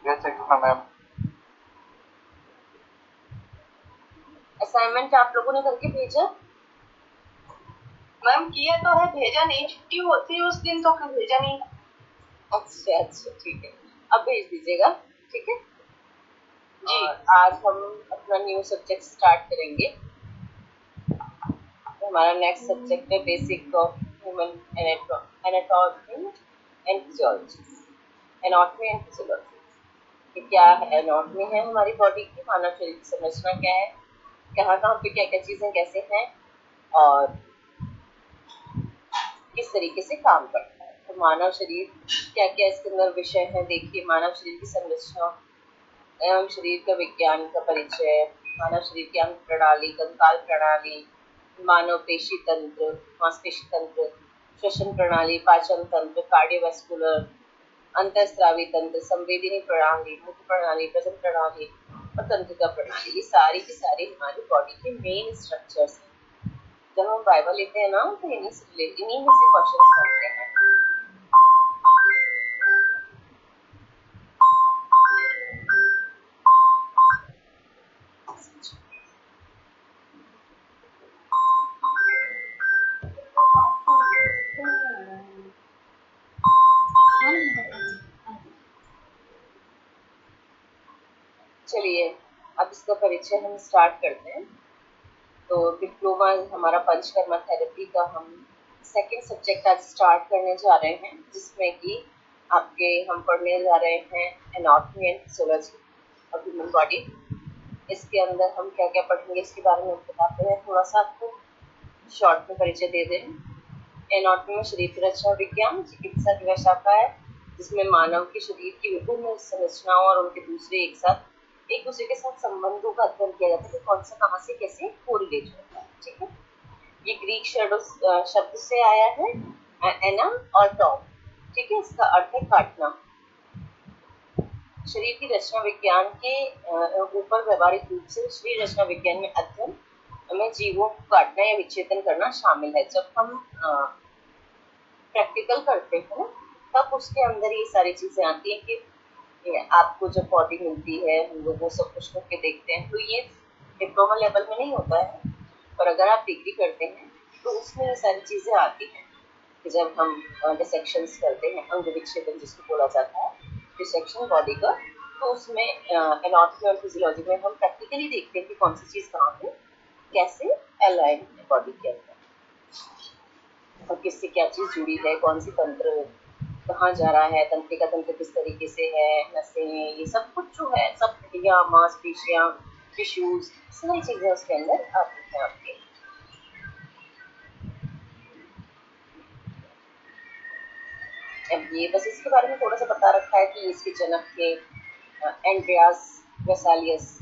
Yes AXA ma'am. Assignment आप लोगों ने करके भेजा? मैम किया तो है, भेजा नहीं, छुट्टी होती है उस दिन तो फिर भेजा नहीं। अच्छा अच्छा ठीक है, अब भेज दीजिएगा, ठीक है जी। और आज हम अपना न्यू सब्जेक्ट स्टार्ट करेंगे। हमारा नेक्स्ट सब्जेक्ट है basic of human anatomy and physiology. Anatomy and physiology क्या है? एनाटॉमी है हमारी बॉडी की, मानव शरीर की संरचना क्या है, कहाँ कहाँ पे क्या क्या चीजें कैसे हैं और किस तरीके से काम करता है। तो मानव शरीर क्या क्या इसके अंदर विषय है, देखिए मानव शरीर की संरचना एवं शरीर का विज्ञान का परिचय, मानव शरीर की अंग प्रणाली, कंकाल प्रणाली, मानव पेशी तंत्र, मांसपेशी तंत्र, श्वसन प्रणाली, पाचन तंत्र, कार्डियोवैस्कुलर, अंतःस्रावी तंत्र, संवेदनी प्रणाली, मुख प्रणाली, प्रजनन प्रणाली और तंत्रिका प्रणाली, ये सारी की सारी हमारी बॉडी के मेन स्ट्रक्चर्स हैं। जब हम बाइबल लेते हैं ना तो इन्हीं में से क्वेश्चंस बनते हैं। चलिए अब इसका परिचय हम स्टार्ट करते हैं। तो डिप्लोमा हमारा पंचकर्मा थेरेपी का हम सेकंड सब्जेक्ट आज स्टार्ट करने जा रहे हैं, जिसमें कि आपके हम पढ़ने जा रहे हैं anatomy and physiology of human body. इसके अंदर हम क्या क्या पढ़ेंगे इसके बारे में बताते हैं, थोड़ा सा आपको शॉर्ट में परिचय दे दें। एनाटॉमी में शरीर की रचना विज्ञान चिकित्सा की वह शाखा है जिसमें मानव के शरीर की विभिन्न संरचनाओं और उनके एक दूसरे के साथ संबंधों का अध्ययन किया जाता है कि कौन सा कहाँ से कैसे कोरिलेट होता है। ठीक है, ये ग्रीक शब्द से आया है एना और टॉम। ठीक है, इसका अर्थ है काटना। शरीर की रचना विज्ञान के ऊपर व्यवहारिक रूप से शरीर रचना विज्ञान में अध्ययन में जीवों को काटना या विच्छेदन करना शामिल है। जब हम प्रैक्टिकल करते हैं तब उसके अंदर ये सारी चीजें आती हैं कि आपको जब बॉडी मिलती है हम लोग वो सब कुछ करके देखते हैं। तो ये डिप्लोमा लेवल में नहीं होता है, पर अगर आप डिग्री करते हैं तो उसमें ये सारी चीजें आती हैं कि जब हम डिसेक्शंस करते हैं, अंग विच्छेदन जिसको बोला जाता है, डिसेक्शन बॉडी का, तो उसमें एनाटॉमी और फिजियोलॉजी में हम प्रैक्टिकली देखते हैं कि कौन सी चीज कहाँ पे कैसे अलाइन है बॉडी के अंदर और किससे क्या चीज जुड़ी है, कौन सी तंत्र कहाँ जा रहा है, तंत्रिका तंत्र किस तरीके से है, नसें, ये सब कुछ जो है, सब हड्डियाँ, मांसपेशियाँ, टिश्यूज, सारी चीजें उसके अंदर आती हैं आपके। अब ये बस इसके बारे में थोड़ा सा बता रखा है कि इसके जनक थे एंड्रियास वेसालियस,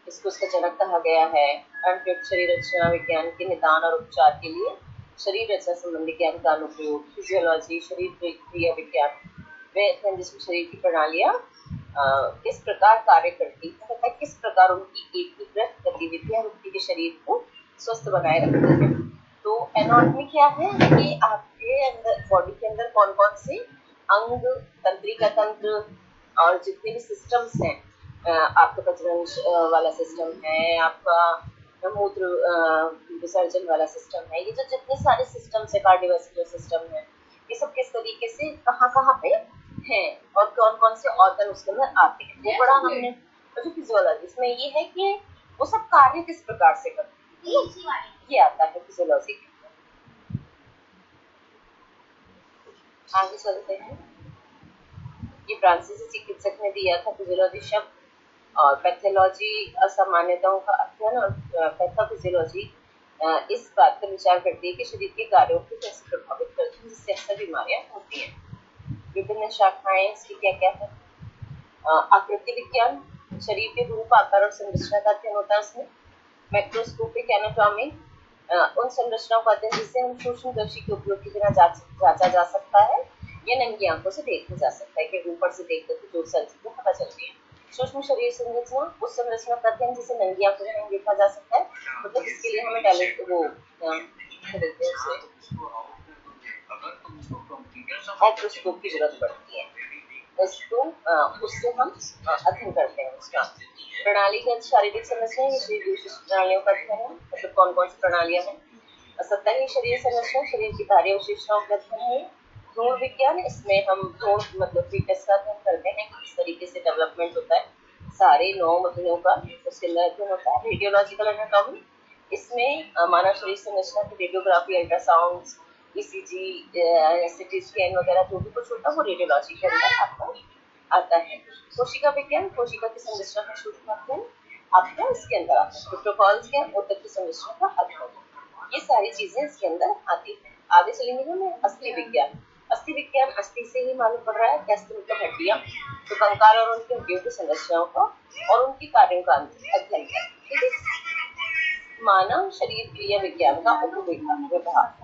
इसको उसका जनक कहा गया है। अनुप्रयुक्त शरीर रचना विज्ञान के निदान और उपचार के लिए शरीर रचना संबंधी ज्ञान का अनुप्रयोग। फिजियोलॉजी शरीर क्रिया विज्ञान वे अध्ययन जिसमें शरीर की प्रणालियाँ किस प्रकार कार्य करती है तथा किस प्रकार उनकी एकीकृत गतिविधियां व्यक्ति के शरीर को स्वस्थ बनाए रखती है। तो एनाटॉमी क्या है कि आपके अंदर बॉडी के अंदर कौन कौन से अंग, तंत्रिका तंत्र और जितने भी सिस्टम्स हैं, आपका प्रजनन वाला सिस्टम है, आपका मूत्र विसर्जन वाला सिस्टम है, ये जो जितने सारे सिस्टम्स है, कार्डियोवैस्कुलर सिस्टम है, ये सब किस तरीके से कहाँ कहाँ पे हैं और कौन कौन से ऑर्गन उसके अंदर आते हैं, वो बड़ा हमने जो फिजियोलॉजी इसमें ये है कि वो सब कार्य किस प्रकार से करते हैं, ये आता है फिजियोलॉजी के। आगे चलते हैं। ये फ्रांसीसी चिकित्सक ने दिया था फिजियोलॉजी शब्द, और पैथोलॉजी असामान्यताओं का अध्ययन और पैथोफिजियोलॉजी इस बात पर विचार करती है कि शरीर के कार्यों को कैसे प्रभावित करती है जिससे अक्सर बीमारियां होती हैं। विभिन्न शाखाएं इसकी क्या क्या है? आकृति विज्ञान शरीर के रूप, आकार और संरचना का अध्ययन होता है उसमें। माइक्रोस्कोपिक एनाटॉमी उन संरचनाओं का अध्ययन जिसे हम सूक्ष्मदर्शी के उपयोग के बिना जांचा जा सकता है या नंगी आंखों से देखा जा सकता है कि ऊपर से देखकर तो जो सारी चीजें पता चलती है। सूक्ष्म शरीर संरचना उस संरचना का अध्ययन जिसे नंगी आंखों से नहीं देखा जा सकता है, मतलब इसके लिए हमें ऑप्टोस्कोप की जरूरत पड़ती है। इसको उससे हम अध्ययन करते हैं उसका। प्रणालीगत शारीरिक संरचना ये शरीर की विशिष्ट प्रणालियों का अध्ययन है, मतलब कौन कौन सी प्रणालियां हैं। सतही शरीर संरचना शरीर की कार्य विशेषताओं का अध्ययन है। भ्रूण विज्ञान, इसमें हम भ्रूण मतलब फीटस का अध्ययन करते हैं कि किस तरीके से डेवलपमेंट होता है सारे 9 महीनों का, उसके अंदर अध्ययन होता है। रेडियोलॉजिकल एनाटॉमी, इसमें मानव शरीर संरचना की radiography, ultrasound, ECG, CT scan वगैरह जो भी कुछ होता है वो रेडियोलॉजी के अंदर आपको आता है। कोशिका विज्ञान, कोशिका की संरचना का शुद्ध अध्ययन आपको इसके अंदर आता है। प्रोटोकॉल्स के ऊतक की संरचना का अध्ययन, ये सारी चीजें इसके अंदर आती है। आगे चलेंगे हम अस्थि विज्ञान। अस्थि विज्ञान, अस्थि से ही मालूम पड़ रहा है कि अस्थि मतलब हड्डियां, तो कंकाल और उनकी हड्डियों की संरचनाओं का और उनकी कार्यों का अध्ययन है। ठीक है। मानव शरीर क्रिया विज्ञान का उपविभाग।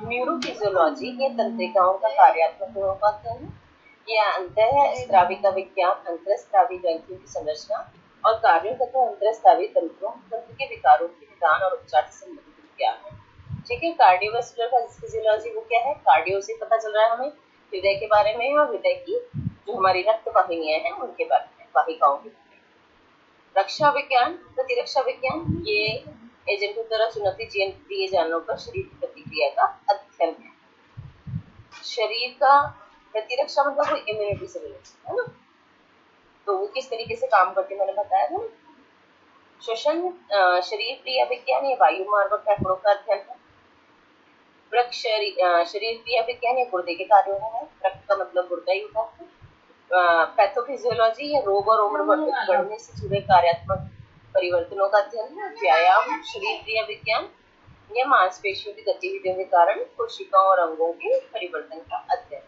न्यूरोफिजियोलॉजी, ये तंत्रिकाओं का कार्यात्मक गुणों का अध्ययन है। ये अंतःस्राविका विज्ञान, अंतःस्रावी ग्रंथियों की संरचना और कार्यों तथा अंतःस्रावी तंत्र के विकारों के निदान और उपचार से संबंधित विज्ञान है। ठीक है। कार्डियोवैस्कुलर फिजियोलॉजी, वो क्या है, कार्डियो से पता चल रहा है हमें हृदय के बारे में और हृदय की जो हमारी रक्त वाहिनियां हैं उनके बारे में, वाहिकाओं के बारे में। रक्षा विज्ञान, प्रतिरक्षा विज्ञान, ये एजेंटों द्वारा चुनौती दिए जानों पर शरीर की प्रतिक्रिया का अध्ययन है। शरीर का प्रतिरक्षा मतलब वो इम्यूनिटी से रिलेटेड है ना, तो वो किस तरीके से काम करती है मैंने बताया था। श्वसन, शरीर क्रिया विज्ञान, ये वायु मार्ग और फेफड़ों का अध्ययन है। वृक्ष, शरीर क्रिया विज्ञान, ये गुर्दे के कार्यों में है, रक्त का मतलब गुर्दा ही होता है। पैथोफिजियोलॉजी, ये रोग और उम्र बढ़ने से जुड़े कार्यात्मक परिवर्तनों का अध्ययन है। व्यायाम, शरीर क्रिया विज्ञान, यह मांसपेशियों की गतिविधियों के कारण कोशिकाओं और अंगों के परिवर्तन का अध्ययन।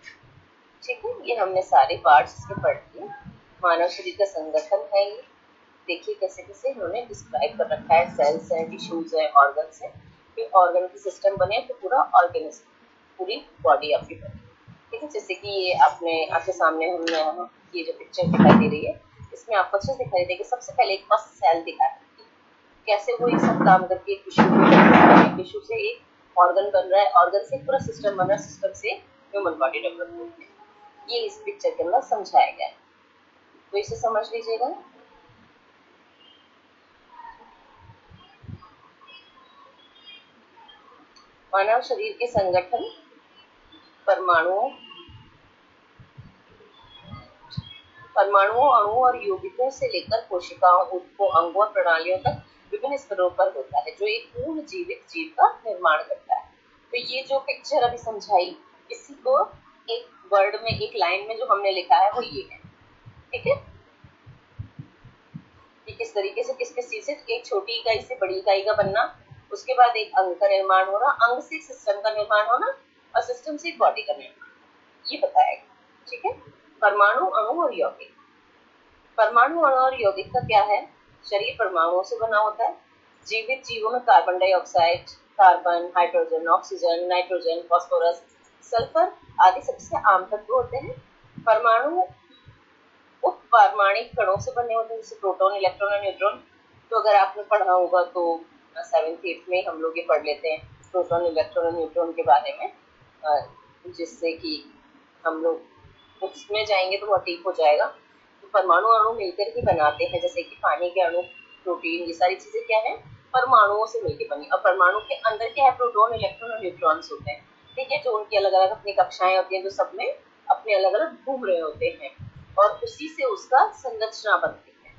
ठीक है, ये हमने सारे पार्ट्स इसके पढ़ लिए। मानव शरीर का संगठन है ये, देखिए कैसे कैसे इन्होंने डिस्क्राइब कर रखा है। सेल्स हैं, टिश्यूज हैं, ऑर्गन्स हैं, फिर ऑर्गन की सिस्टम बने तो पूरा ऑर्गेनिज्म, पूरी बॉडी आपकी बने। ठीक है, जैसे कि ये अपने आपके सामने हमने ये जो पिक्चर दिखाई दे रही है, इसमें आपको अच्छे से दिखाई देगी। सबसे पहले एक फर्स्ट सेल दिखा है कैसे वो ये सब काम करके टिश्यू से एक ऑर्गन बन रहा है, ऑर्गन से पूरा सिस्टम बन रहा है, सिस्टम से ह्यूमन बॉडी डेवलप होती है। ये इस पिक्चर के अंदर समझाया गया है, तो इसे समझ लीजिएगा। मानव शरीर के संगठन, परमाणुओं, अणु और यौगिकों से लेकर कोशिकाओं, ऊतकों, अंगों और प्रणालियों तक विभिन्न स्तरों पर होता है, जो एक पूर्ण जीवित जीव का निर्माण करता है। तो ये जो पिक्चर अभी समझाई, इसी को एक वर्ड में, एक लाइन में जो हमने लिखा है वो ये है। ठीक है, कि किस तरीके से किस किस चीज से एक छोटी इकाई से बड़ी इकाई का बनना, उसके बाद एक अंग का निर्माण होना, अंग से एक सिस्टम का निर्माण होना और सिस्टम से एक बॉडी का निर्माण, ये बताया गया। ठीक है। परमाणु, अणु और यौगिक। परमाणु, अणु और यौगिक का क्या है, शरीर परमाणुओं से बना होता है। जीवित जीवों में carbon dioxide, carbon, hydrogen, oxygen, nitrogen, phosphorus, sulphur आदि सबसे आम तत्व होते हैं। परमाणु उपपरमाणिक कणों से बने होते हैं, जैसे प्रोटॉन, इलेक्ट्रॉन और न्यूट्रॉन। तो अगर आपने पढ़ा होगा तो 7th 8th में हम लोग ये पढ़ लेते हैं प्रोटॉन, इलेक्ट्रॉन और न्यूट्रॉन के बारे में, जिससे कि हम लोग उसमें जाएंगे तो बहुत डीप हो जाएगा। तो परमाणु अणु मिलकर ही बनाते हैं, जैसे कि पानी के अणु, प्रोटीन, ये सारी चीजें क्या है, परमाणुओं से मिलकर बनी। और परमाणु के अंदर क्या है, प्रोटॉन, इलेक्ट्रॉन और न्यूट्रॉन्स होते हैं। ठीक है, जो उनकी अलग अलग अपनी कक्षाएं होती हैं, जो सब में अपने अलग अलग घूम रहे होते हैं और उसी से उसका संरचना बनती है।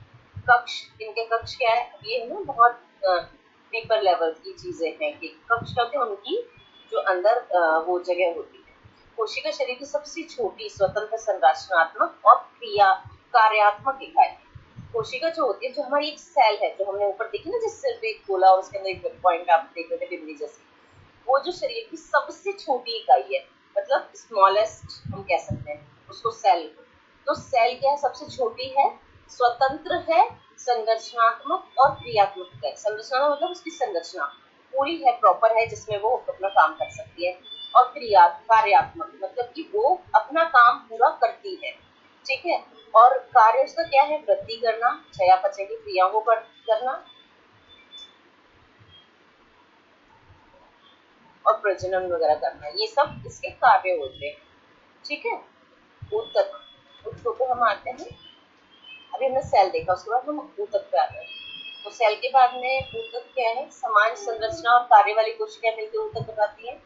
कक्ष, इनके कक्ष क्या है, ये है ना बहुत डीपर लेवल की चीजें हैं कि कक्ष कहते हैं उनकी जो अंदर वो जगह होती है। कोशिका शरीर की सबसे छोटी स्वतंत्र संरचनात्मक और कार्यात्मक इकाई। कोशिका जो होती है, जो हमारी एक सेल है, जो हमने ऊपर देखी ना, जिस सिर्फ एक गोला और उसके अंदर एक पॉइंट आप देख रहे थे बिंदी जैसी, वो जो शरीर की सबसे छोटी इकाई है, मतलब स्मॉलेस्ट हम कह सकते हैं उसको सेल। तो सेल क्या है, सबसे छोटी है, स्वतंत्र है, संरचनात्मक और क्रियात्मक है। संरचना मतलब उसकी संरचना पूरी है, प्रॉपर है, जिसमें वो अपना काम कर सकती है। और कार्यात्मक मतलब कि वो अपना काम पूरा करती है। ठीक है, और कार्य उसका क्या है, वृद्धि करना, चयापचय की क्रियाओं को करना और प्रजनन वगैरह करना, ये सब इसके कार्य होते हैं। ठीक है, ऊतक, ऊतकों पे हम आते हैं। अभी हमने सेल देखा, उसके बाद हम ऊतक पे आते हैं। तो सेल के बाद में ऊतक क्या है, समान संरचना और कार्य वाली कोशिकाएं मिलकर ऊतक बनाती है।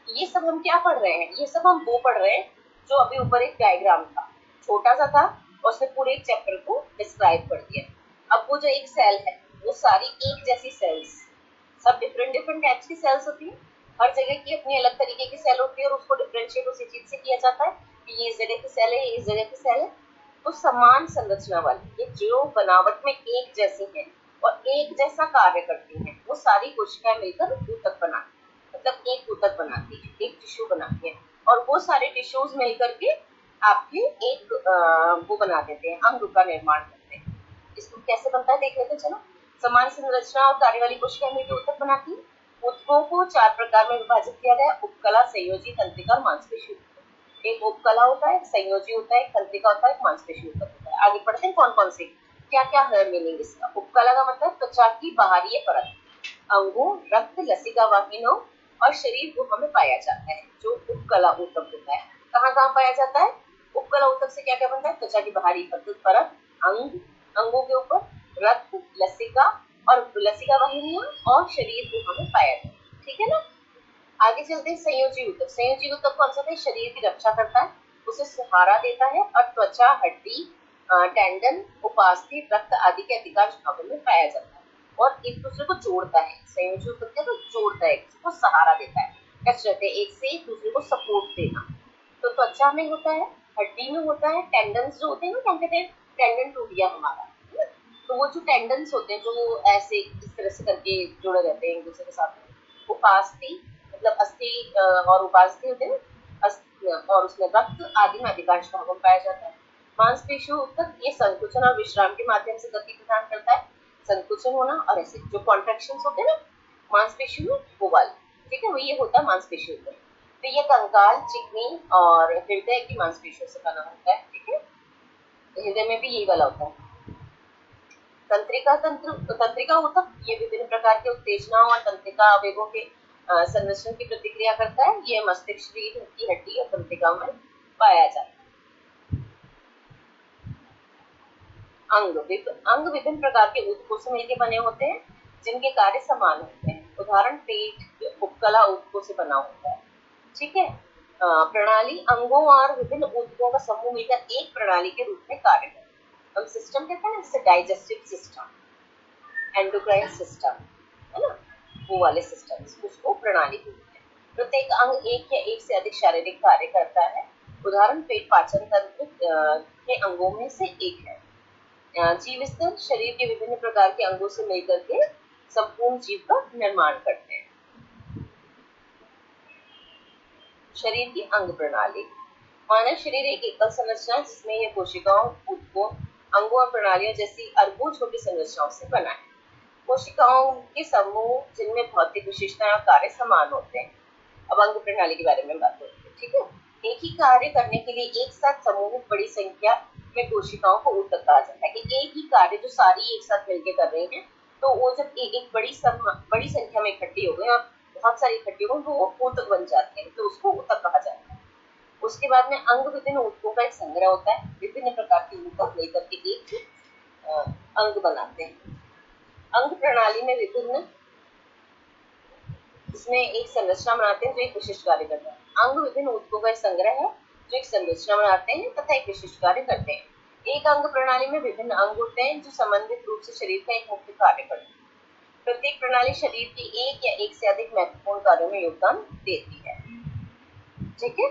ये सब हम क्या पढ़ रहे हैं, ये सब हम वो पढ़ रहे हैं जो अभी ऊपर एक डायग्राम था, छोटा सा था और उसने पूरे एक चैप्टर को डिस्क्राइब कर दिया। अब वो जो एक सेल है वो सारी एक जैसी सेल्स, सब डिफरेंट डिफरेंट टाइप्स की सेल्स होती है, हर जगह की अपनी अलग तरीके की सेल होती है और उसको डिफरेंशिएट उसी चीज से किया जाता है कि ये इस जगह की सेल है, ये इस जगह की सेल है। तो समान संरचना वाली, ये जो बनावट में एक जैसी है और एक जैसा कार्य करती हैं, वो सारी कोशिकाएं मिलकर ऊतक बनाती है, मतलब एक ऊतक बनाती है, एक टिश्यू बनाती है। और वो सारे टिश्यूज मिलकर के आपके एक वो बना देते हैं, अंग का निर्माण करते हैं। इसको कैसे बनता है देख लेते हैं, चलो। समान संरचना और कार्य वाली कोशिकाएं मिलकर ऊतक बनाती है। ऊतकों को 4 प्रकार में विभाजित किया गया है, उपकला, संयोजी, तंत्रिका और मांसपेशी। एक उपकला होता है, एक संयोजी होता है, एक तंत्रिका होता है, एक मांसपेशी ऊतक होता है। आगे पढ़ते हैं कौन कौन से, क्या क्या है मीनिंग इसका। उपकला का मतलब त्वचा की बाहरी परत, अंगों, रक्त, लसिका वाहिनियों और शरीर गुहा में पाया जाता है, जो उपकला ऊतक होता है। कहाँ कहाँ पाया जाता है, उपकला ऊतक से क्या क्या बनता है, त्वचा की बाहरी परत, अंग, अंगों के ऊपर रक्त, लसिका और लसिका वाहिनियां और शरीर गुहा में पाया जाता है। ठीक है ना। आगे चलते हैं संयोजी ऊतक। संयोजी ऊतक कौन सा है, शरीर की रक्षा करता है, उसे सहारा देता है और त्वचा, हड्डी, टेंडन, उपास्थि, रक्त आदि के अधिकांश भागों में पाया जाता है और एक दूसरे को जोड़ता है। संयोजी ऊतक क्या, तो जोड़ता है, किसी को सहारा देता है, टच रहते हैं एक से, एक दूसरे को सपोर्ट देना। तो त्वचा में होता है, हड्डी में होता है, टेंडन्स जो होते हैं ना, क्या कहते हैं, टेंडन टूट गया हमारा, तो वो जो टेंडन्स होते हैं जो ऐसे इस तरह से करके जुड़े रहते हैं एक दूसरे के साथ। उपास्थि मतलब अस्थि और उपास्थि होते हैं और उसमें रक्त आदि में अधिकांश भागों में पाया जाता है। मांसपेशी ऊतक ये संकुचन और विश्राम के माध्यम से गति प्रदान करता है। संकुचन होना और ऐसे जो कॉन्ट्रैक्शंस होते हैं ना मांसपेशी में, वो वाले, ठीक है, वो ये होता है मांसपेशी ऊतक। तो ये कंकाल, चिकनी और हृदय की मांसपेशियों से बना होता है। ठीक है, हृदय में भी यही वाला होता है। तंत्रिका ऊतक ये विभिन्न प्रकार के उत्तेजनाओं और तंत्रिका आवेगों के संरक्षण की प्रतिक्रिया करता है। ये मस्तिष्क, शरीर की हड्डी और तंत्रिका में पाया जाता है। अंग विभिन्न प्रकार के ऊतकों से मिलकर बने होते हैं जिनके कार्य समान होते हैं। उदाहरण पेट उपकला ऊतकों से बना होता है। ठीक है। प्रणाली अंगों और विभिन्न ऊतकों का समूह मिलकर एक प्रणाली के रूप में कार्य करता है। हम सिस्टम कहते हैं ना, जैसे डाइजेस्टिव सिस्टम, एंडोक्राइन सिस्टम, है ना, वो वाले सिस्टम्स, उसको प्रणाली बोलते हैं। प्रत्येक अंग एक या एक से अधिक शारीरिक कार्य करता है। उदाहरण पेट पाचन तंत्र के अंगों में से एक है। जीव स्तर शरीर के विभिन्न प्रकार के अंगों से मिलकर के संपूर्ण जीव का निर्माण करते हैं। शरीर की अंग प्रणाली। मानव शरीर एक एकल संरचना है जिसमें यह कोशिकाओं, ऊतकों, अंगों और प्रणालियों जैसी अरबों छोटी संरचनाओं से बना है। कोशिकाओं के समूह जिनमें भौतिक विशेषताएं और कार्य समान होते हैं। अब अंग प्रणाली के बारे में बात करते हैं। ठीक है, एक ही कार्य करने के लिए एक साथ समूहित बड़ी संख्या में कोशिकाओं को ऊतक कहा जाता है। कि एक ही कार्य जो सारी एक साथ मिलकर कर रही हैं, तो वो जब एक बड़ी संख्या में इकट्ठी हो गए और बहुत सारी इकट्ठी हो गई तो वो ऊतक बन जाते हैं, तो उसको ऊतक कहा जाता है। उसके बाद में अंग विभिन्न ऊतकों का एक संग्रह होता है। विभिन्न प्रकार के ऊतक लेकर के एक अंग बनाते हैं। अंग प्रणाली में विभिन्न, इसमें एक संरचना बनाते हैं जो एक विशिष्ट कार्य करता है। अंग विभिन्न ऊतकों का एक संग्रह है जो एक संरचना बनाते हैं तथा एक विशिष्ट कार्य करते हैं। एक अंग प्रणाली में विभिन्न अंग होते हैं जो संबंधित रूप से शरीर का एक मुख्य कार्य करते हैं। प्रत्येक प्रणाली शरीर के एक या एक से अधिक महत्वपूर्ण कार्यों में योगदान देती है। ठीक है,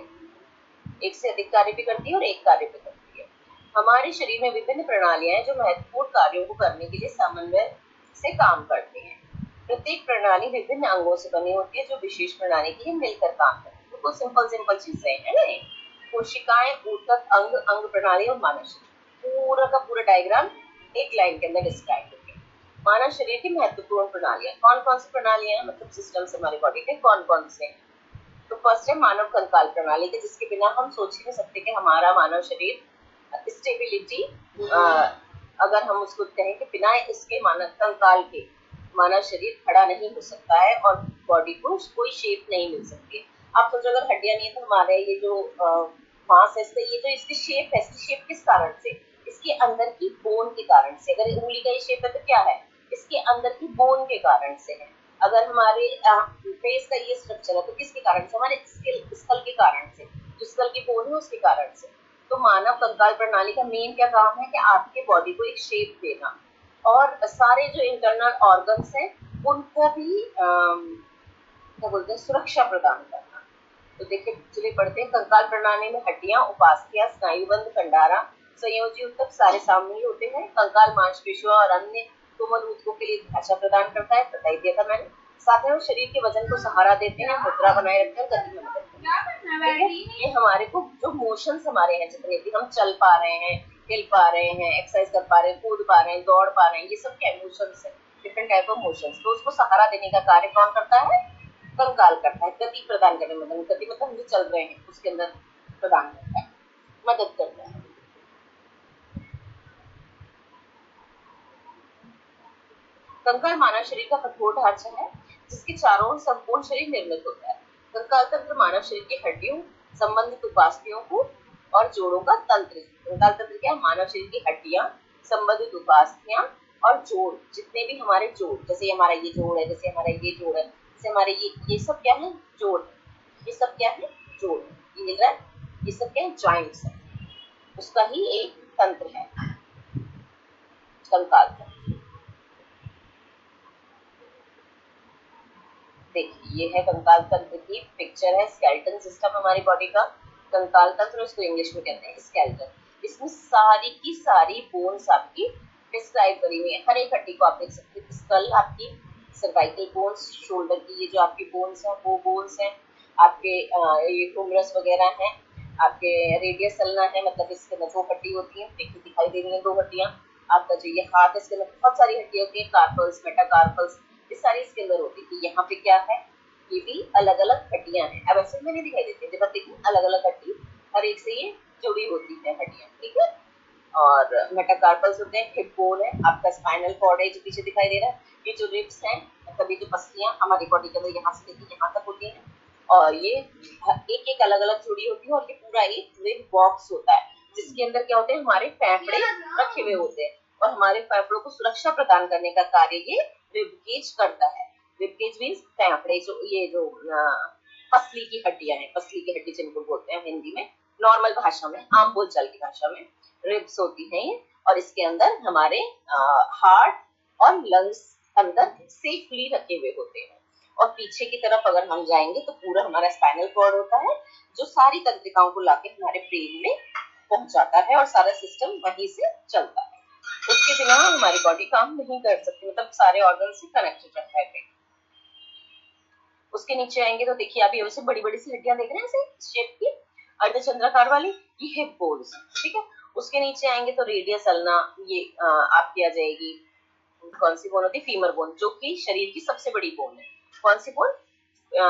एक से अधिक कार्य भी करती है और एक कार्य भी करती है। हमारे शरीर में विभिन्न प्रणालियां हैं जो महत्वपूर्ण कार्यों को करने के लिए समन्वय से काम करते हैं। प्रत्येक प्रणाली विभिन्न अंगों से बनी होती है जो विशेष प्रणाली के लिए मिलकर काम करते हैं। तो सिंपल चीजें है ना, कोशिकाएं, ऊतक, अंग, अंग प्रणाली और मानव शरीर, पूरा का पूरा डायग्राम एक लाइन के अंदर डिस्क्राइब होते हैं। मानव शरीर की महत्वपूर्ण प्रणालियां कौन कौन सी प्रणालियां, मतलब सिस्टम्स हमारी बॉडी के कौन कौन से हैं। तो फर्स्ट है मानव कंकाल प्रणाली के, जिसके बिना हम सोच ही नहीं सकते कि हमारा मानव शरीर स्टेबिलिटी, अगर हम उसको कहें कि बिना इसके मानव कंकाल के मानव शरीर खड़ा नहीं हो सकता है और बॉडी को कोई शेप नहीं मिल सकती है। आप सोचो अगर हड्डियां नहीं है तो हमारे ये जो मास है इसका, ये जो इसकी शेप है, इसकी शेप किस कारण से, इसके अंदर की बोन के कारण से। अगर उंगली का ये शेप है तो क्या है, इसके अंदर की बोन के कारण से है। अगर हमारे फेस का ये स्ट्रक्चर है तो किसके कारण से, हमारे स्कल के कारण से, जो स्कल की बोन है उसके कारण से। तो मानव कंकाल प्रणाली का मेन क्या काम है कि आपके बॉडी को एक शेप देना और सारे जो इंटरनल ऑर्गन्स हैं उनको भी क्या बोलते हैं, सुरक्षा प्रदान करना। तो देखिए चलिए पढ़ते हैं। कंकाल प्रणाली में हड्डियां, उपास्थियां, स्नायुबंध, कंडारा, संयोजी ऊतक सारे शामिल होते हैं। कंकाल मांसपेशियों और अन्य कोमल ऊतकों के लिए ढांचा प्रदान करता है, बताई दिया था मैंने। साथ में शरीर के वजन को सहारा देते हैं, मुद्रा बनाए रखकर गति में मदद करते हैं। ये हमारे को जो मोशंस हमारे हैं, जितने भी हम चल पा रहे हैं, हिल पा रहे हैं, एक्सरसाइज कर पा रहे हैं, कूद पा रहे हैं, दौड़ पा रहे हैं, ये सब क्या मोशंस है, डिफरेंट टाइप ऑफ मोशंस। तो उसको सहारा देने का कार्य कौन करता है, कंकाल करता है। गति प्रदान करने में, गति मतलब हम जो चल रहे हैं उसके अंदर प्रदान करता है, मदद करता है। कंकाल मानव शरीर का कठोर ढांचा है जिसके चारों ओर संपूर्ण शरीर निर्मित होता है। कंकाल तंत्र मानव शरीर की हड्डियों, संबंधित उपास्थियों को और जोड़ों का तंत्र। कंकाल तंत्र क्या है, मानव शरीर की हड्डियां, संबंधित उपास्थियां और जोड़, जितने भी हमारे जोड़, जैसे हमारा ये जोड़ है, जैसे हमारा ये जोड़ है, जैसे हमारे ये सब क्या है, जोड़। ये सब क्या है, जोड़। ये मिल रहा है, ये सब क्या है, जॉइंट्स है, उसका ही एक तंत्र है कंकाल तंत्र। देखिए ये है कंकाल तंत्र की पिक्चर है, स्केलेटन सिस्टम हमारी बॉडी का। कंकाल तंत्र उसको इंग्लिश में कहते हैं स्केलेटन। इसमें सारी की सारी बोन्स आपकी डिस्क्राइब करी हुई है, हर एक हड्डी को आप देख सकते हैं। स्कल आपकी, सर्वाइकल बोन्स, शोल्डर की ये जो आपकी बोन्स हैं वो बोन्स हैं आपके, ये ह्यूमरस वगैरह हैं आपके, रेडियस अल्ना है, मतलब इसके अंदर 2 हड्डी होती है, देखिए दिखाई दे रही है 2 हड्डियां। आपका जो ये हाथ है इसके अंदर बहुत सारी हड्डियां होती है, कार्पल्स, मेटाकार्पल्स, ये सारी इसके अंदर होती है। यहाँ पे क्या है, ये भी अलग अलग हड्डियां हैं। अब ऐसे में नहीं दिखाई देती, जब देखिए अलग अलग हड्डी हर एक से ये जुड़ी होती है हड्डियां, ठीक है। और मेटाकार्पल्स होते हैं, हिप बोन है, आपका स्पाइनल कॉर्ड है जो पीछे दिखाई दे रहा है, ये जो रिब्स हैं, मतलब ये जो पसलियां हमारी बॉडी के अंदर यहाँ से लेकर यहाँ तक होती हैं, और ये एक एक अलग अलग जुड़ी होती है, और ये पूरा एक रिब बॉक्स होता है जिसके अंदर क्या होते हैं, हमारे फेफड़े रखे हुए होते हैं, और हमारे फेफड़ों को सुरक्षा प्रदान करने का कार्य ये रिब केज करता है। रिब केज मीन्स फेफड़े, जो ये जो पसली की हड्डियां हैं, पसली की हड्डी जिनको बोलते हैं हिंदी में, नॉर्मल भाषा में, आम बोलचाल की भाषा में रिब्स होती हैं ये, और इसके अंदर हमारे हार्ट और लंग्स अंदर सेफली रखे हुए होते हैं। और पीछे की तरफ अगर हम जाएंगे तो पूरा हमारा स्पाइनल कॉर्ड होता है जो सारी तंत्रिकाओं को लाके हमारे ब्रेन में पहुंचाता है, और सारा सिस्टम वहीं से चलता है। उसके बिना हमारी बॉडी काम नहीं कर सकती, मतलब सारे ऑर्गन से कनेक्टेड रहता है ब्रेन। उसके नीचे आएंगे तो देखिए आप ये बड़ी बड़ी सी हड्डियां देख रहे हैं ऐसे शेप की, अर्धचंद्राकार वाली, ये हिप बोन्स, ठीक है। उसके नीचे आएंगे तो रेडियस अल्ना, ये आपकी आ जाएगी, कौन सी बोन होती है, फीमर बोन, जो कि शरीर की सबसे बड़ी बोन है। कौन सी बोन,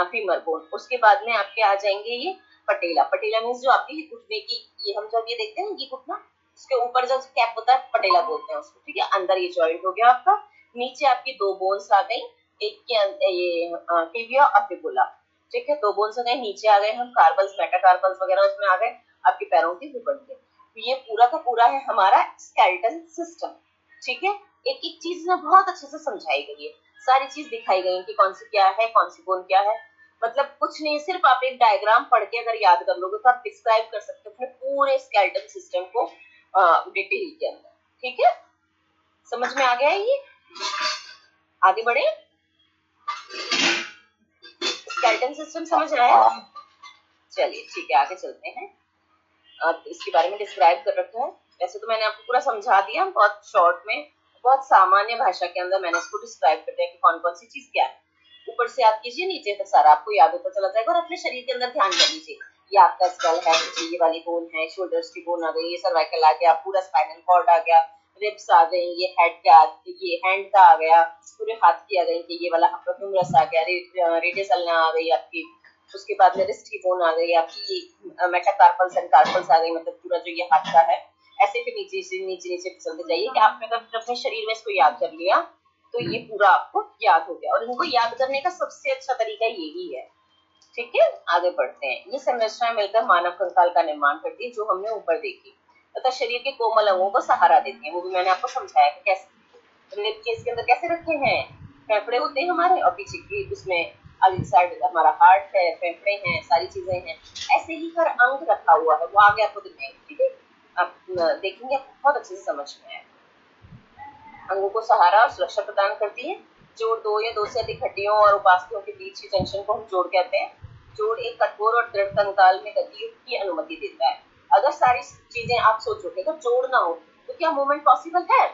फीमर बोन। उसके बाद में आपके आ जाएंगे ये पटेला। पटेला मीन्स जो आपकी घुटने की, ये हम जब ये देखते हैं ये घुटना, उसके ऊपर जो कैप होता है पटेला बोलते हैं उसको, ठीक है। अंदर ये जॉइंट हो गया आपका, नीचे आपकी 2 बोन्स आ गई, एक के अंदर ये टिबिया और फिबुला, ठीक है, 2 बोन्स आ गए। नीचे आ गए हम कार्पल्स, मेटाकार्पल्स वगैरह उसमें आ गए, आपके पैरों की हुकड़ियां। ये पूरा का पूरा है हमारा स्केलेटन सिस्टम, ठीक है। एक एक चीज में बहुत अच्छे से समझाई गई है, सारी चीज दिखाई गई कि कौन सी क्या है, कौन सी बोन क्या है, मतलब कुछ नहीं, सिर्फ आप एक डायग्राम पढ़ के अगर याद कर लोगे तो आप डिस्क्राइब कर सकते हो अपने पूरे स्केलेटन सिस्टम को डिटेल के अंदर, ठीक है। समझ में आ गया है ये, आगे बढ़े। स्केलेटन सिस्टम समझ आया, चलिए ठीक है आगे चलते हैं। इसके बारे में डिस्क्राइब कर रखा है, वैसे तो मैंने आपको पूरा समझा दिया, बहुत शॉर्ट में, बहुत सामान्य भाषा के अंदर मैंने इसको डिस्क्राइब कर दिया कि कौन कौन सी चीज क्या है। ऊपर से याद कीजिए, नीचे तक सारा आपको याद होता चला जाएगा, और अपने शरीर के अंदर ध्यान कर लीजिए। ये आपका स्कल है, ये वाली बोन है, शोल्डर्स की बोन आ गई, ये सर्वाइकल आ गया, पूरा स्पाइनल कॉर्ड आ गया, रिब्स आ गई, ये हेड का, ये हैंड का आ गया, पूरे हाथ की आ गई, ये वाला ह्यूमरस आ गया, रेडियस अल्ना आ गई आपकी। उसके बाद में रिस्ट की बोन आ गई आपकी, ये मेटाकार्पल्स एंड कार्पल्स आ गई, मतलब पूरा जो ये हाथ का है। ऐसे फिर नीचे से नीचे चलते जाइए कि आपने अगर अपने शरीर में इसको याद कर लिया तो ये पूरा आपको याद हो गया। और इनको याद करने का सबसे अच्छा तरीका यही है ठीक है, आगे बढ़ते हैं। ये संरचना मिलकर मानव कंकाल का निर्माण करती है, जो हमने ऊपर देखी, तथा शरीर के कोमल अंगों को सहारा देती है। वो भी मैंने आपको समझाया कि कैसे रिब केस के अंदर कैसे रखे हैं, फेफड़े होते हैं हमारे, और पीछे की उसमें आगे साइड हमारा हार्ट है, फेफड़े हैं, सारी चीजें हैं। ऐसे ही हर अंग रखा हुआ है, वो आगे आपको दिखाएंगे। ठीक है, आप देखेंगे, बहुत अच्छे से समझ में आए। अंगों को सहारा और सुरक्षा प्रदान करती है। जोड़ दो या दो से अधिक हड्डियों और उपास्थियों के बीच की जंक्शन को हम जोड़ कहते हैं। जोड़ एक कठोर और दृढ़ कंकाल में गति की अनुमति देता है। अगर सारी चीजें आप सोचोगे तो जोड़ ना हो तो क्या मूवमेंट पॉसिबल है?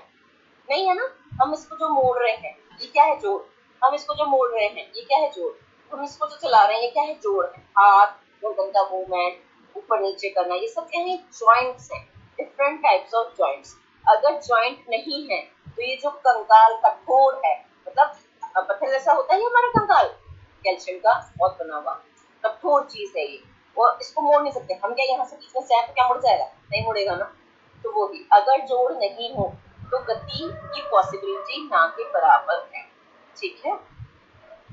नहीं है ना। हम इसको जो मोड़ रहे हैं ये क्या है? जोड़। हम इसको जो मोड़ रहे हैं ये क्या है? जोड़। हम इसको जो चला रहे हैं ये क्या है? जोड़ है। हाथ, गर्दन का मूवमेंट, ऊपर नीचे करना, ये सब क्या है? जॉइंट्स हैं, डिफरेंट टाइप्स ऑफ जॉइंट्स। अगर जॉइंट नहीं है तो ये जो कंकाल कठोर है, मतलब पत्थर जैसा होता है ये हमारा कंकाल, कैल्शियम का बहुत बना हुआ कठोर चीज है ये, और इसको मोड़ नहीं सकते हम। क्या यहाँ से बीच में से आए तो क्या मुड़ जाएगा? नहीं मुड़ेगा ना। तो वो भी अगर जोड़ नहीं हो तो गति की पॉसिबिलिटी ना के बराबर है। ठीक है,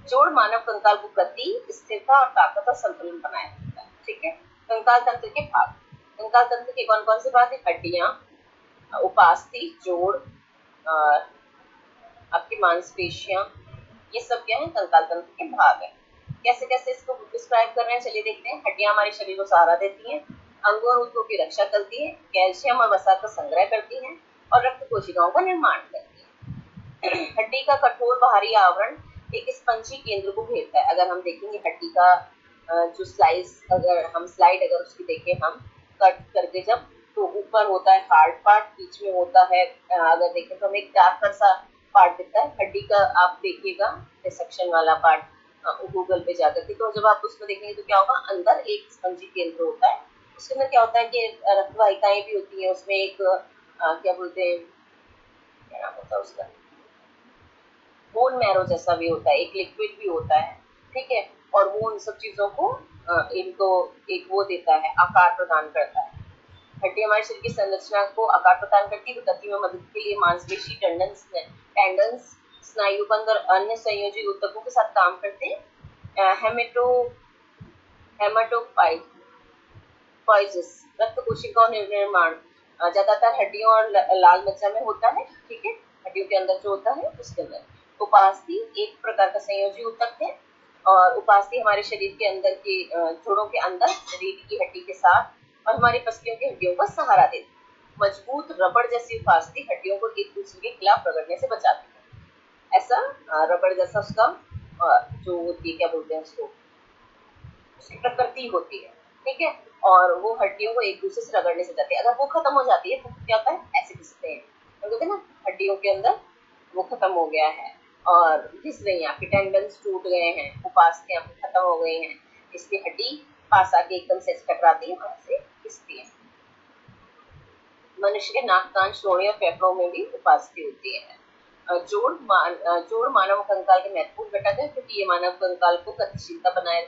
जोड़ मानव कंकाल को गति, स्थिरता और ताकत और संतुलन बनाए रखता है। ठीक है, कंकाल तंत्र के भाग। कंकाल तंत्र के कौन कौन से भाग है? हड्डियां, उपास्थि, जोड़, आपकी मांसपेशियां, ये सब क्या है? कंकाल तंत्र के भाग है। कैसे कैसे इसको डिस्क्राइब कर रहे हैं, चलिए देखते हैं। हड्डियां हमारे शरीर को सहारा देती हैं, अंगों और ऊतकों की रक्षा करती है, कैल्शियम और वसा का संग्रह करती हैं और रक्त कोशिकाओं का निर्माण करती है। हड्डी का कठोर बाहरी आवरण एक स्पंजी केंद्र को घेरता है। अगर हम देखेंगे हड्डी का जो स्लाइस, अगर हम स्लाइड अगर उसकी देखें हम कट करके जब, तो ऊपर होता है हार्ड पार्ट, बीच में होता है अगर देखें तो हमें एक डार्कर सा पार्ट दिखता है हड्डी का। आप देखिएगा डिसेक्शन वाला पार्ट गूगल पे जाकर के, तो जब आप उसमें देखेंगे तो क्या होगा, अंदर एक स्पंजी केंद्र होता है। उसके अंदर क्या होता है कि रक्तवाहिकाएं भी होती हैं, उसमें एक क्या बोलते हैं, क्या नाम होता है उसका, बोन मैरो जैसा भी होता है, एक लिक्विड भी होता है। ठीक है, और वो उन सब चीजों को इनको एक वो देता है, आकार प्रदान करता है। हड्डी हमारे शरीर की संरचना को आकार प्रदान करती है। गति में मदद के लिए मांसपेशी, टेंडन्स, स्नायुबंध और अन्य संयोजी ऊतकों के साथ काम करते हैं। हेमेटोपाइसिस, रक्त कोशिकाओं निर्माण ज्यादातर हड्डियों और लाल मज्जा में होता है। ठीक है, हड्डियों के अंदर जो होता है उसके अंदर। उपास्थि एक प्रकार का संयोजी ऊतक है, और उपास्थि हमारे शरीर के अंदर के जोड़ों के अंदर रीढ़ की हड्डी के साथ और हमारी पसलियों की हड्डियों का सहारा देती है। मजबूत रबड़ जैसी उपास्थि हड्डियों को एक दूसरे के खिलाफ रगड़ने से बचाती है। ऐसा रबड़ जैसा उसका जो होती है, क्या बोलते हैं उसको, उसकी प्रकृति होती है। ठीक है, और वो हड्डियों को एक दूसरे से रगड़ने से जाती है। अगर वो खत्म हो जाती है तो क्या होता है, ऐसे घिसते हैं, कहते हैं ना हड्डियों के अंदर वो खत्म हो गया है और घिस रही हैं, आपके टेंडन्स टूट गए हैं, उपास्थि आपकी खत्म हो गई हैं, इसलिए हड्डी पास आके एकदम से टकराती है, वहां से घिसती है। मनुष्य के नाक, कान, श्रोणि और फेफड़ों में भी उपास्थि होती है। जोड़ मानव कंकाल के महत्वपूर्ण घटक है, क्योंकि ये मानव कंकाल को गतिशील बनाए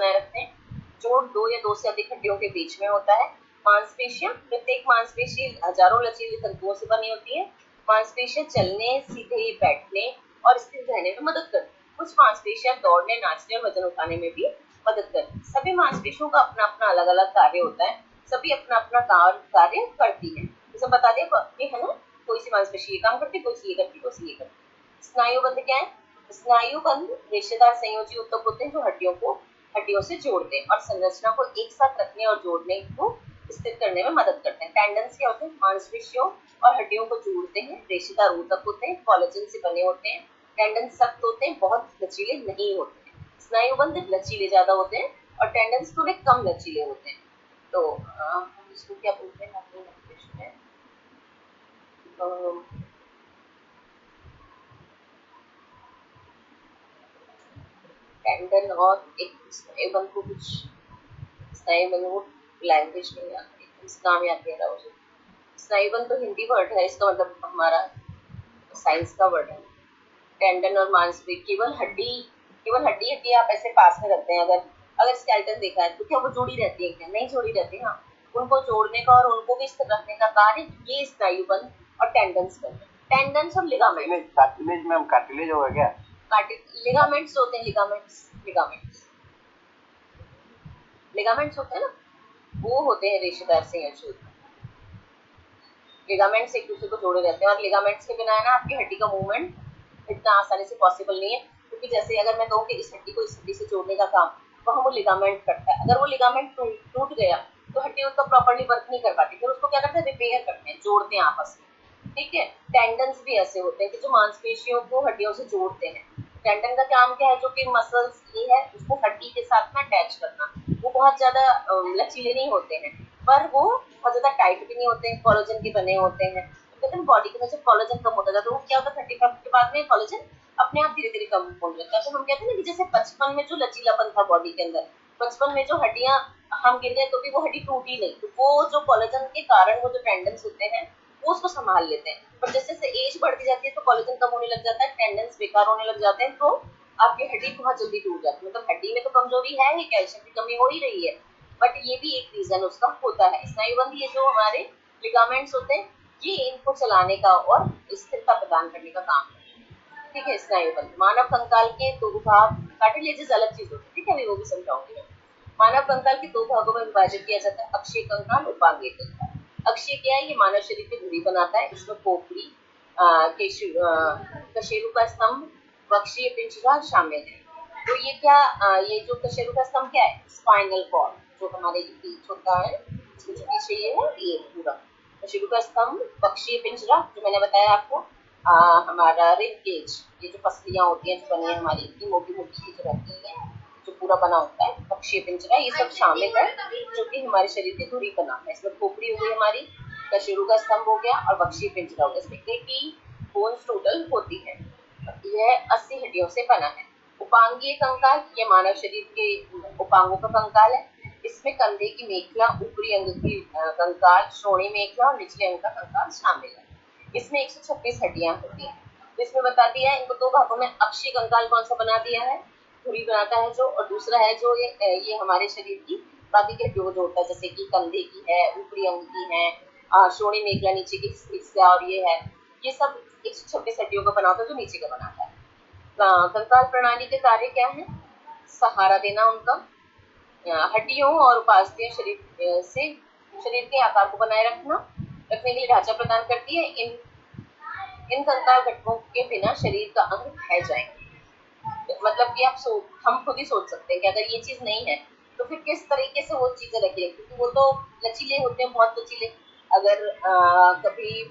रखते हैं। जोड़ दो या दो से अधिक हड्डियों के बीच में होता है। मांसपेशियां, प्रत्येक मांसपेशी हजारों लचीले तंतुओं से बनी होती है। मांसपेशियां चलने, सीधे बैठने और स्थिर रहने में मदद करती है। कुछ मांसपेशियां दौड़ने, नाचने और वजन उठाने में भी मदद करती है। सभी मांसपेशियों का अपना अपना अलग अलग कार्य होता है, सभी अपना अपना कार्य करती है। जैसे बता दें है ना, कोई सी मांसपेशी ये काम करती है, कोई सी ये करती है, कोई सी ये करती है। स्नायुबंध क्या है? स्नायुबंध रेशेदार संयोजी ऊतक होते हैं जो हड्डियों से जोड़ते हैं और संरचना को एक साथ रखने और जोड़ने को स्थिर करने में मदद करते हैं। टेंडन्स क्या होते हैं? मांसपेशियों और हड्डियों को जोड़ते हैं, रेशेदार ऊतक होते हैं, कोलेजन से बने होते हैं। टेंडन्स सख्त होते हैं, बहुत लचीले नहीं होते हैं। स्नायुबंध लचीले ज्यादा होते हैं और टेंडन्स थोड़े कम लचीले होते हैं। तो हम इसको क्या बोलते हैं अपनी लैंग्वेज में, टेंडन और एक स्नायुबंध को कुछ स्नायुबंध वो लैंग्वेज में नाम याद नहीं आ रहा मुझे। स्नायुबंध तो हिंदी वर्ड है, इसका मतलब हमारा साइंस का वर्ड है। टेंडन और मांसपेशी केवल हड्डी आप ऐसे पास में रखते हैं। अगर स्केलेटन देखा है तो क्या वो जोड़ी रहती है? क्या नहीं जोड़ी रहती? हाँ, उनको जोड़ने का और उनको भी स्थिर रखने का कार्य ये स्नायुबंध और टेंडन्स करते हैं। टेंडन्स और लिगामेंट, कार्टिलेज में कार्टिलेज होगा क्या? लिगामेंट्स होते हैं, लिगामेंट्स लिगामेंट्स होते हैं ना, वो होते हैं रेशेदार संयोजन। लिगामेंट्स एक दूसरे को जोड़े रहते हैं, और लिगामेंट्स के बिना है ना आपकी हड्डी का मूवमेंट इतना आसानी से पॉसिबल नहीं है, क्योंकि जैसे अगर मैं कहूँ कि इस हड्डी को इस हड्डी से जोड़ने का काम वहाँ वो लिगामेंट करता है, अगर वो लिगामेंट टूट गया तो हड्डी उसका प्रॉपर्ली वर्क नहीं कर पाती, फिर उसको क्या करते हैं, रिपेयर करते हैं, जोड़ते हैं आपस में। ठीक है, टेंडन्स भी ऐसे होते हैं कि जो मांसपेशियों को हड्डियों से जोड़ते हैं। टेंडन का काम क्या है, जो कि मसल्स ये है उसको हड्डी के साथ में अटैच करना। वो बहुत ज्यादा लचीले नहीं होते हैं, पर वो बहुत ज्यादा टाइट भी नहीं होते हैं, कोलेजन के बने होते हैं। तो कहते हैं बॉडी के अंदर जब कोलेजन कम होता है तो वो क्या होता है, 35 के बाद में कोलेजन अपने आप धीरे धीरे कम होने लगता है। तो हम कहते हैं ना कि जैसे बचपन में जो लचीलापन था बॉडी के अंदर, बचपन में जो हड्डियां हम गिर गए तो भी वो हड्डी टूटी नहीं, तो वो जो कोलेजन के कारण वो जो टेंडन्स होते हैं वो उसको संभाल लेते हैं। पर जैसे जैसे एज बढ़ती जाती है तो कोलेजन कम होने लग जाता है, टेंडन्स बेकार होने लग जाते हैं, तो आपकी हड्डी बहुत जल्दी टूट जाती है। मतलब हड्डी में तो कमजोरी है ही, कैल्शियम की कमी हो ही रही है, बट ये भी एक रीजन उसका होता है। स्नायुबंध ये जो हमारे लिगामेंट्स होते हैं ये इनको चलाने का और स्थिरता प्रदान करने का काम है। ठीक है, स्नायुबंध मानव कंकाल के दो भाग, कार्टिलेजेस अलग चीज होती है, ठीक है, अभी वो भी समझाऊंगी मैं। मानव कंकाल के दो भागों में विभाजित किया जाता है, अक्षीय कंकाल, उपांगीय कंकाल। अक्षीय क्या है, ये मानव शरीर की धुरी बनाता है, इसमें खोपड़ी, कशेरु का स्तंभ, वक्षीय पिंजरा शामिल है। तो ये क्या, ये जो कशेरु का स्तंभ क्या है, स्पाइनल कॉर्ड, जो हमारे पीछे होता है, इसके जो पीछे ये पूरा कशेरु का स्तंभ, वक्षीय पिंजरा जो मैंने बताया आपको, हमारा रिब केज, ये जो पसलियां होती हैं जो बनी है हमारी, इतनी मोटी मोटी की जो रहती है, जो पूरा बना होता है, वक्षीय पिंजरा, ये सब शामिल है, जो कि हमारे शरीर की धुरी का नाम है। इसमें खोपड़ी हो गई हमारी, कशेरु का स्तंभ हो गया, और वक्षीय पिंजरा हो गया। इसमें 80 बोन्स टोटल होती है। यह 80 हड्डियों से बना है। उपांगीय कंकाल, ये मानव शरीर के उपांगों का कंकाल है। इसमें कंधे की मेखला, ऊपरी अंग की कंकाल, श्रोणि मेखला और निचले अंग का कंकाल शामिल है। इसमें 126 हड्डियां होती हैं। तो इसमें बता दिया है, इनको दो भागों में अक्षीय कंकाल कौन सा बना दिया है, धुरी बनाता है जो, और दूसरा है जो ये हमारे शरीर की बाकी के हड्डियों को जोड़ता है, जैसे कि कंधे की है, ऊपरी अंग की है, श्रोणि मेखला नीचे की हिस्सा, और ये सब 126 हड्डियों का बना होता है जो नीचे का बनाता है। कंकाल प्रणाली के कार्य क्या है, सहारा देना उनका, हड्डियों और उपास्थीय शरीर से शरीर के आकार को बनाए रखने के लिए ढांचा प्रदान करती है। इन कंकाल घटकों के बिना शरीर का अंग ढह जाएंगे। मतलब कि हम खुद ही सोच सकते हैं कि अगर ये चीज नहीं है तो फिर किस तरीके से वो चीजें रखी है, क्योंकि वो तो लचीले होते हैं, बहुत लचीले। अगर कभी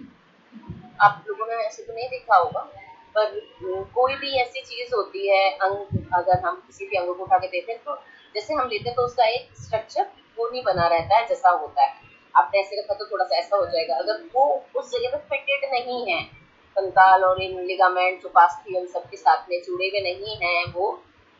आप लोगों ने ऐसे तो नहीं देखा होगा, पर कोई भी ऐसी चीज होती है, अंग, अगर हम किसी भी अंग को उठा के देते हैं तो जैसे हम लेते हैं तो उसका एक स्ट्रक्चर वो नहीं बना रहता है जैसा होता है। आपने ऐसे रखा तो थोड़ा सा ऐसा हो जाएगा, अगर वो उस जगह पे फिटेड नहीं है, कंकाल और इन लिगामेंट जो पास्टियम सबके साथ में जुड़े हुए नहीं है वो,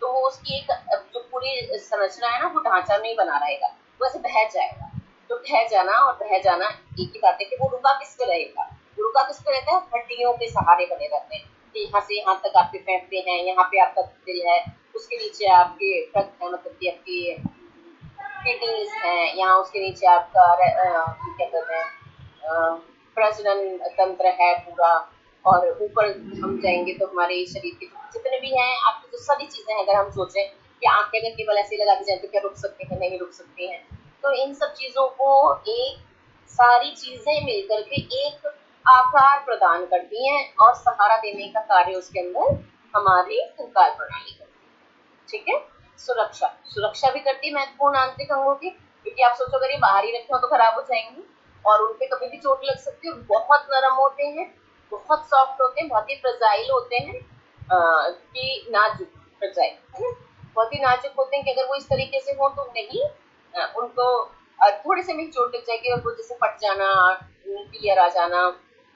तो वो उसकी एक जो पूरी संरचना है ना, वो ढांचा नहीं बना रहेगा, वो ऐसे बह जाएगा। तो ढह जाना और बह जाना एक ही बात है कि वो रुका किस पे रहेगा, रुका किस पे रहता है, हड्डियों के सहारे बने रहते हैं। यहाँ से यहाँ तक आपके फेफड़े हैं, यहाँ पे आपका दिल है, उसके नीचे आपके मतलब कि आपकी किडनीज हैं, यहाँ उसके नीचे आपका क्या कहते हैं, प्रजनन तंत्र है पूरा, और ऊपर हम जाएंगे तो हमारे शरीर के जितने भी हैं आपकी जो सभी चीजें हैं, अगर हम सोचें कि आंखें अगर केवल ऐसे लगा दी जाए तो क्या रुक सकती हैं, नहीं रुक सकती हैं। तो इन सब चीजों को एक सारी चीजें मिलकर के एक आकार प्रदान करती हैं और सहारा देने का कार्य उसके अंदर हमारी कंकाल प्रणाली करती है। ठीक है, सुरक्षा भी करती है महत्वपूर्ण आंतरिक अंगों की, क्योंकि आप सोचो अगर ये बाहर ही रखे हो तो खराब हो जाएंगे और उनपे कभी भी चोट लग सकती है। बहुत नरम होते हैं, बहुत सॉफ्ट होते हैं, बहुत ही फ्रेजाइल होते हैं, कि नाजुक, फ्रेजाइल है ना, बहुत ही नाजुक होते हैं कि अगर वो इस तरीके से हो तो नहीं, उनको थोड़े से में चोट लग जाएगी और वो जैसे फट जाना, टीयर आ जाना,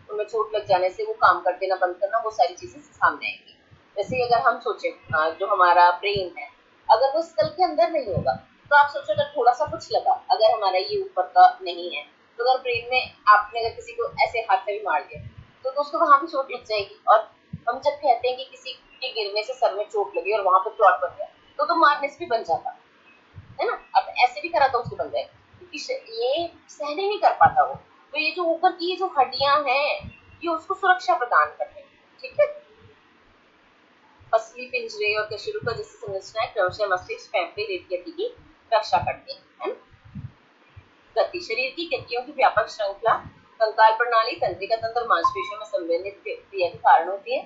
उनमें चोट लग जाने से वो काम कर देना बंद करना, वो सारी चीजें सामने आएंगी। जैसे अगर हम सोचे जो हमारा ब्रेन है, अगर वो स्कल के अंदर नहीं होगा तो आप सोचो अगर थोड़ा सा कुछ लगा, अगर हमारा ये ऊपर का नहीं है, तो अगर ब्रेन में आपने अगर किसी को ऐसे हाथ से भी मार दिया तो उसको वहां भी चोट लग जाएगी। और हम जब कहते हैं कि किसी के गिरने से सर में चोट लगी और वहां पर क्लॉट बन गया तो मारने से भी बन जाता है ना, अब ऐसे भी करा तो उसको बन जाएगा, क्योंकि ये सहने नहीं कर पाता वो। तो ये जो ऊपर की जो हड्डियां हैं ये उसको सुरक्षा प्रदान करते हैं। ठीक है, पसली, पिंजरे और कशेरुका जैसी संरचनाएं क्रमशः मस्तिष्क, फेफड़े, रेत की हड्डी की रक्षा करती है ना। गति, शरीर की गतियों की व्यापक श्रृंखला कंकाल प्रणाली, तंत्रिका तंत्र, मांसपेशियों में संवेदित क्रिया के कारण होती है।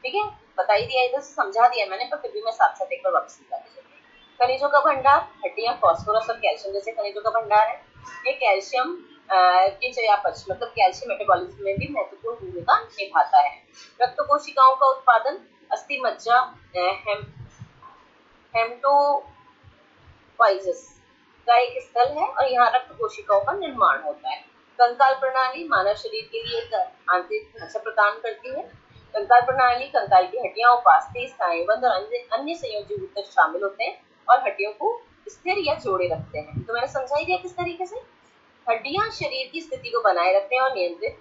ठीक है, बता ही दिया, इधर समझा दिया मैंने, पर फिर भी मैं साथ साथ एक बार वापस बता देती हूँ। खनिजों का भंडार, हड्डियां, फास्फोरस और कैल्शियम जैसे खनिजों का भंडार है। ये कैल्शियम के चयापचय मतलब कैल्शियम मेटाबॉलिज्म में भी महत्वपूर्ण भूमिका निभाता है। रक्त कोशिकाओं का उत्पादन, अस्थि मज्जा, हेमटोपाइजस का एक स्थल है और यहाँ रक्त कोशिकाओं का निर्माण होता है। कंकाल प्रणाली मानव शरीर के लिए एक आंतरिक ढांचा प्रदान करती है। कंकाल प्रणाली कंकाल की हड्डियां, उपास्थि, स्नायुबंध और अन्य संयोजी ऊतक शामिल होते हैं और हड्डियों को स्थिर या जोड़े रखते हैं। तो मैंने समझा ही दिया किस तरीके से। हड्डियां शरीर की स्थिति को बनाए रखने और नियंत्रित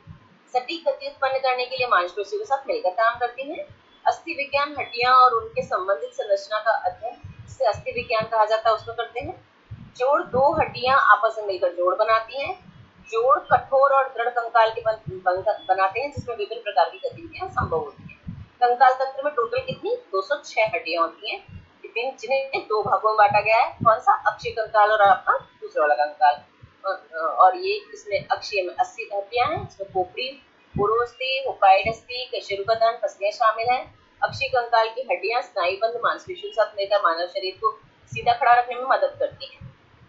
सटीक गति उत्पन्न करने के लिए मांसपेशियों के साथ मिलकर काम करती हैं। अस्थि विज्ञान हड्डियां और उनके संबंधित संरचना का अध्ययन, जिसे अस्थि विज्ञान कहा जाता है, उसमें करते हैं। जोड़, दो हड्डियां आपस में मिलकर जोड़ बनाती हैं। जोड़ कठोर और दृढ़ कंकाल के बनाते हैं, जिसमें विभिन्न प्रकार की गतिविधियां संभव होती हैं। कंकाल तंत्र में टोटल कितनी 206 हड्डियां होती हैं, जिन्हें दो भागों में बांटा गया है। कौन सा? अक्षीय कंकाल और आपका दूसरा वाला कंकाल। और ये इसमें अक्षीय में 80 हड्डियां हैं, इसमें खोपड़ी, पुरोस्थि, हुपाइड अस्थि, कशेरुकादंड, पसलियां शामिल हैं। अक्षीय कंकाल की हड्डियां स्नायुबंध मांसपेशियों के साथ मिलकर मानव शरीर को सीधा खड़ा रखने में मदद करती हैं।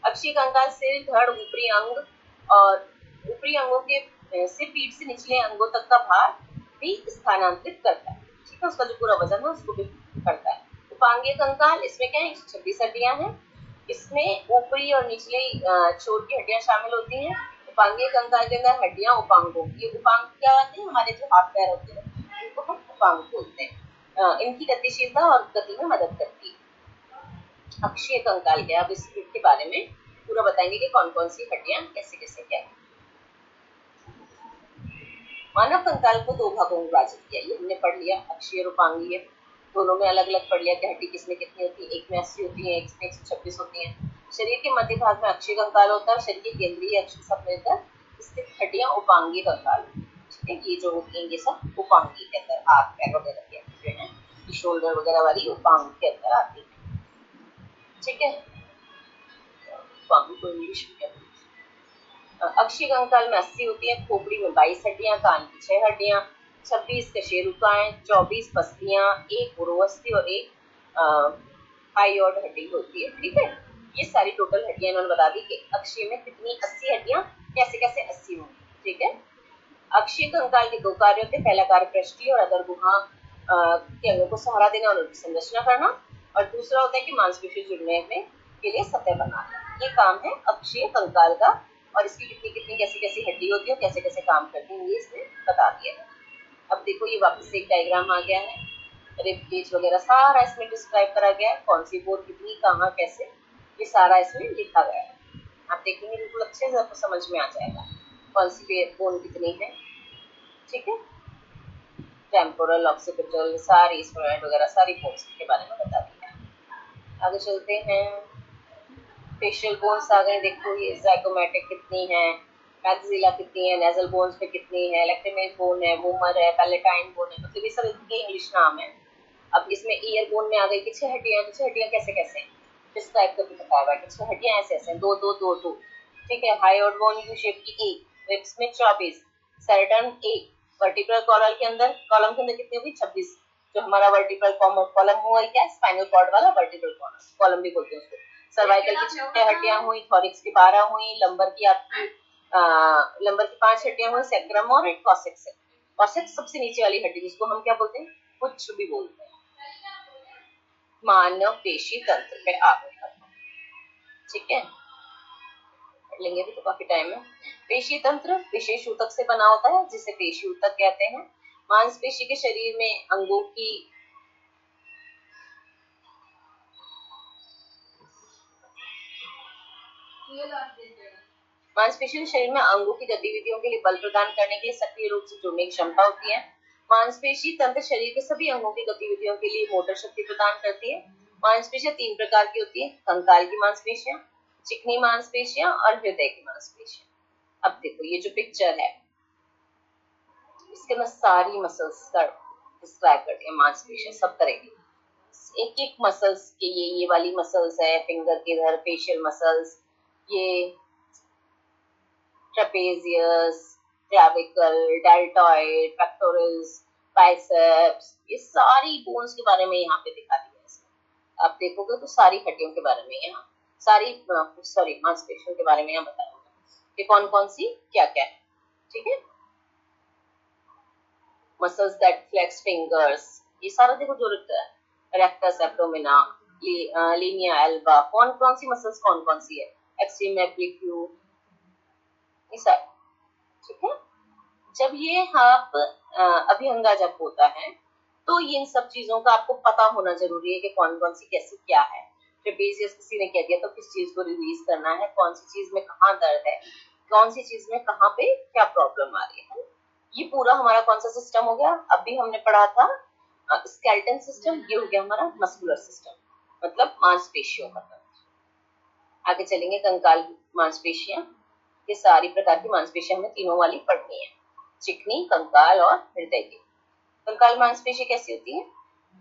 अक्षीय कंकाल सिर, धड़, ऊपरी अंग और ऊपरी अंगों के से पीठ से निचले अंगों तक का भार भी स्थानांतरित करता है। ठीक है, उसका जो पूरा वजन है उसको भी करता है। उपांगीय कंकाल, इसमें क्या है 126 हड्डियां हैं, इसमें ऊपरी और निचले छोर की हड्डियां शामिल होती हैं। उपांगीय कंकाल के अंदर हड्डियां उपांगों, ये उपांग क्या होते हैं? हमारे जो हाथ पैर होते हैं इनको हम उपांग बोलते हैं। इनकी गतिशीलता और गति में मदद करती है। अक्षीय कंकाल क्या है, अब इसके बारे में पूरा बताएंगे कि कौन कौन सी हड्डियां कैसे कैसे क्या है। मानव कंकाल को दो भागों में विभाजित किया, ये हमने पढ़ लिया, अक्षीय और उपांगीय, दोनों में अलग अलग पढ़ लिया कि हड्डी किसमें कितनी होती है। एक में 80 होती है, एक में 126 होती है। शरीर के मध्य भाग में अक्षीय कंकाल होता है, शरीर के केंद्रीय अक्ष के साथ मिलकर स्थित हड्डियां उपांगीय कंकाल। ठीक है, ये जो होती है ये सब उपांगीय के अंदर, हाथ पैर वगैरह के जो है, शोल्डर वगैरह वाली उपांग के अंदर आती है। ठीक है, उपांग को इंग्लिश में कहते हैं। अक्षीय कंकाल में 80 होती है, खोपड़ी में 22 हड्डियां, कान की 6 हड्डियां, 26 कशेरुकाएं, 24 पसलियां, एक उरोस्थि और एक हाइयोइड हड्डी होती है। ठीक है, ये सारी टोटल हड्डियां इन्होंने बता दी कि अक्षीय में कितनी 80 हड्डियां, कैसे कैसे 80 होंगी। ठीक है, अक्षीय कंकाल के दो कार्य होते हैं, पहला कार्य पृष्ठीय और अधर गुहा के अंगों को सहारा देना और उनकी संरचना करना, और दूसरा होता है कि मांसपेशी जुड़ने में के लिए सतह बनाना। ये काम है अक्षीय कंकाल का, और इसकी कितनी कितनी कैसी कैसी हड्डी होती है, कैसे कैसे काम करती है, ये इसमें बता दिया है। अब देखो ये वापस से एक डायग्राम आ गया है, रिब केज वगैरह सारा इसमें डिस्क्राइब करा गया है, कौन सी बोन कितनी कहाँ कैसे, ये सारा इसमें लिखा गया है। आप देखेंगे बिल्कुल अच्छे से आपको समझ में आ जाएगा कौन सी बोन कितनी है। ठीक है, टेम्पोरल, ऑक्सीपिटल, सारी स्फेनॉइड वगैरह सारी बोन्स के बारे में बता दिया है। आगे चलते हैं, फेशियल बोन्स आ गए, देखो ये जाइगोमेटिक कितनी है, मैक्सिला कितनी है, नेजल बोन्स पे कितनी है, लैक्रिमल बोन है, वूमर है, पैलेटाइन बोन है, मतलब ये सब इनके इंग्लिश नाम है। अब इसमें ईयर बोन में आ गई कि 6 हड्डियां, 6 हड्डियां कैसे कैसे डिस्क्राइब करके बताया हुआ है कि 6 हड्डियां ऐसे ऐसे, दो दो दो दो। ठीक है, हाइयोइड बोन यू शेप की 1, रिब्स में 24, सेरेटन 1, वर्टिब्रल कॉलम के अंदर कितनी होगी 26, जो हमारा वर्टिब्रल कॉलम हुआ क्या, स्पाइनल कॉर्ड वाला वर्टिब्रल कॉलम भी बोलते हैं उसको। सर्वाइकल की 6 हड्डियां हुई, थॉरिक्स की 12 हुई, लंबर की आपकी लंबर की 5 हड्डियां हुई, सैक्रम और एक कॉसेक्स है। कॉसेक्स सबसे नीचे वाली हड्डी, जिसको हम क्या बोलते हैं, कुछ भी बोलते हैं। मानव पेशी तंत्र पे आ गए। ठीक है, पढ़ लेंगे भी तो काफी टाइम है। पेशी तंत्र विशेष ऊतक से बना होता है, जिसे पेशी ऊतक कहते हैं। मांसपेशी के शरीर में अंगों की मांसपेशी शरीर में अंगों की गतिविधियों के लिए बल प्रदान करने के लिए सक्रिय रूप से जुड़ने की क्षमता होती है। मांसपेशी तंत्र शरीर के सभी अंगों की गतिविधियों के लिए मोटर शक्ति प्रदान करती है। मांसपेशियां 3 प्रकार की होती है, कंकाल की मांसपेशियां, चिकनी मांसपेशियां और हृदय की मांसपेशियां। अब देखो ये जो पिक्चर है, इसके अंदर सारी मसल्स का डिस्क्राइब करती है, मांसपेशियां सब तरह की, एक एक मसल्स के ये वाली मसल्स है, फिंगर के इधर फेशियल मसल्स, ये trapezius, clavicle, deltoid, pectorals, biceps, ये सारी बोन्स के बारे में यहाँ पे दिखा दिया है। आप देखोगे तो सारी हड्डियों के बारे में यहाँ, सारी मांसपेशियों के बारे में यहाँ बताया होगा कि कौन कौन सी क्या क्या है। ठीक है, मसल्स दैट फ्लेक्स फिंगर्स, ये सारा देखो जो रेक्टस एब्डोमिना, लीनिया एल्बा, कौन कौन सी मसल्स कौन कौन सी है, एक्सट्रीम एप्लिक्यू, ये सारे। ठीक है, जब ये आप अभिहंगा जब होता है तो इन सब चीजों का आपको पता होना जरूरी है कि कौन कौन सी कैसी क्या है। ट्रेपेजियस किसी ने कह दिया तो किस चीज को रिलीज करना है, कौन सी चीज में कहाँ दर्द है, कौन सी चीज में कहाँ पे क्या प्रॉब्लम आ रही है। ये पूरा हमारा कौन सा सिस्टम हो गया, अभी हमने पढ़ा था स्केलेटन सिस्टम, ये हो गया हमारा मस्कुलर सिस्टम, मतलब मांसपेशियों का। आगे चलेंगे, कंकाल मांसपेशियां, ये सारी प्रकार की मांसपेशियां हमें तीनों वाली पढ़नी है, चिकनी, कंकाल और हृदय की। कंकाल मांसपेशी कैसी होती है,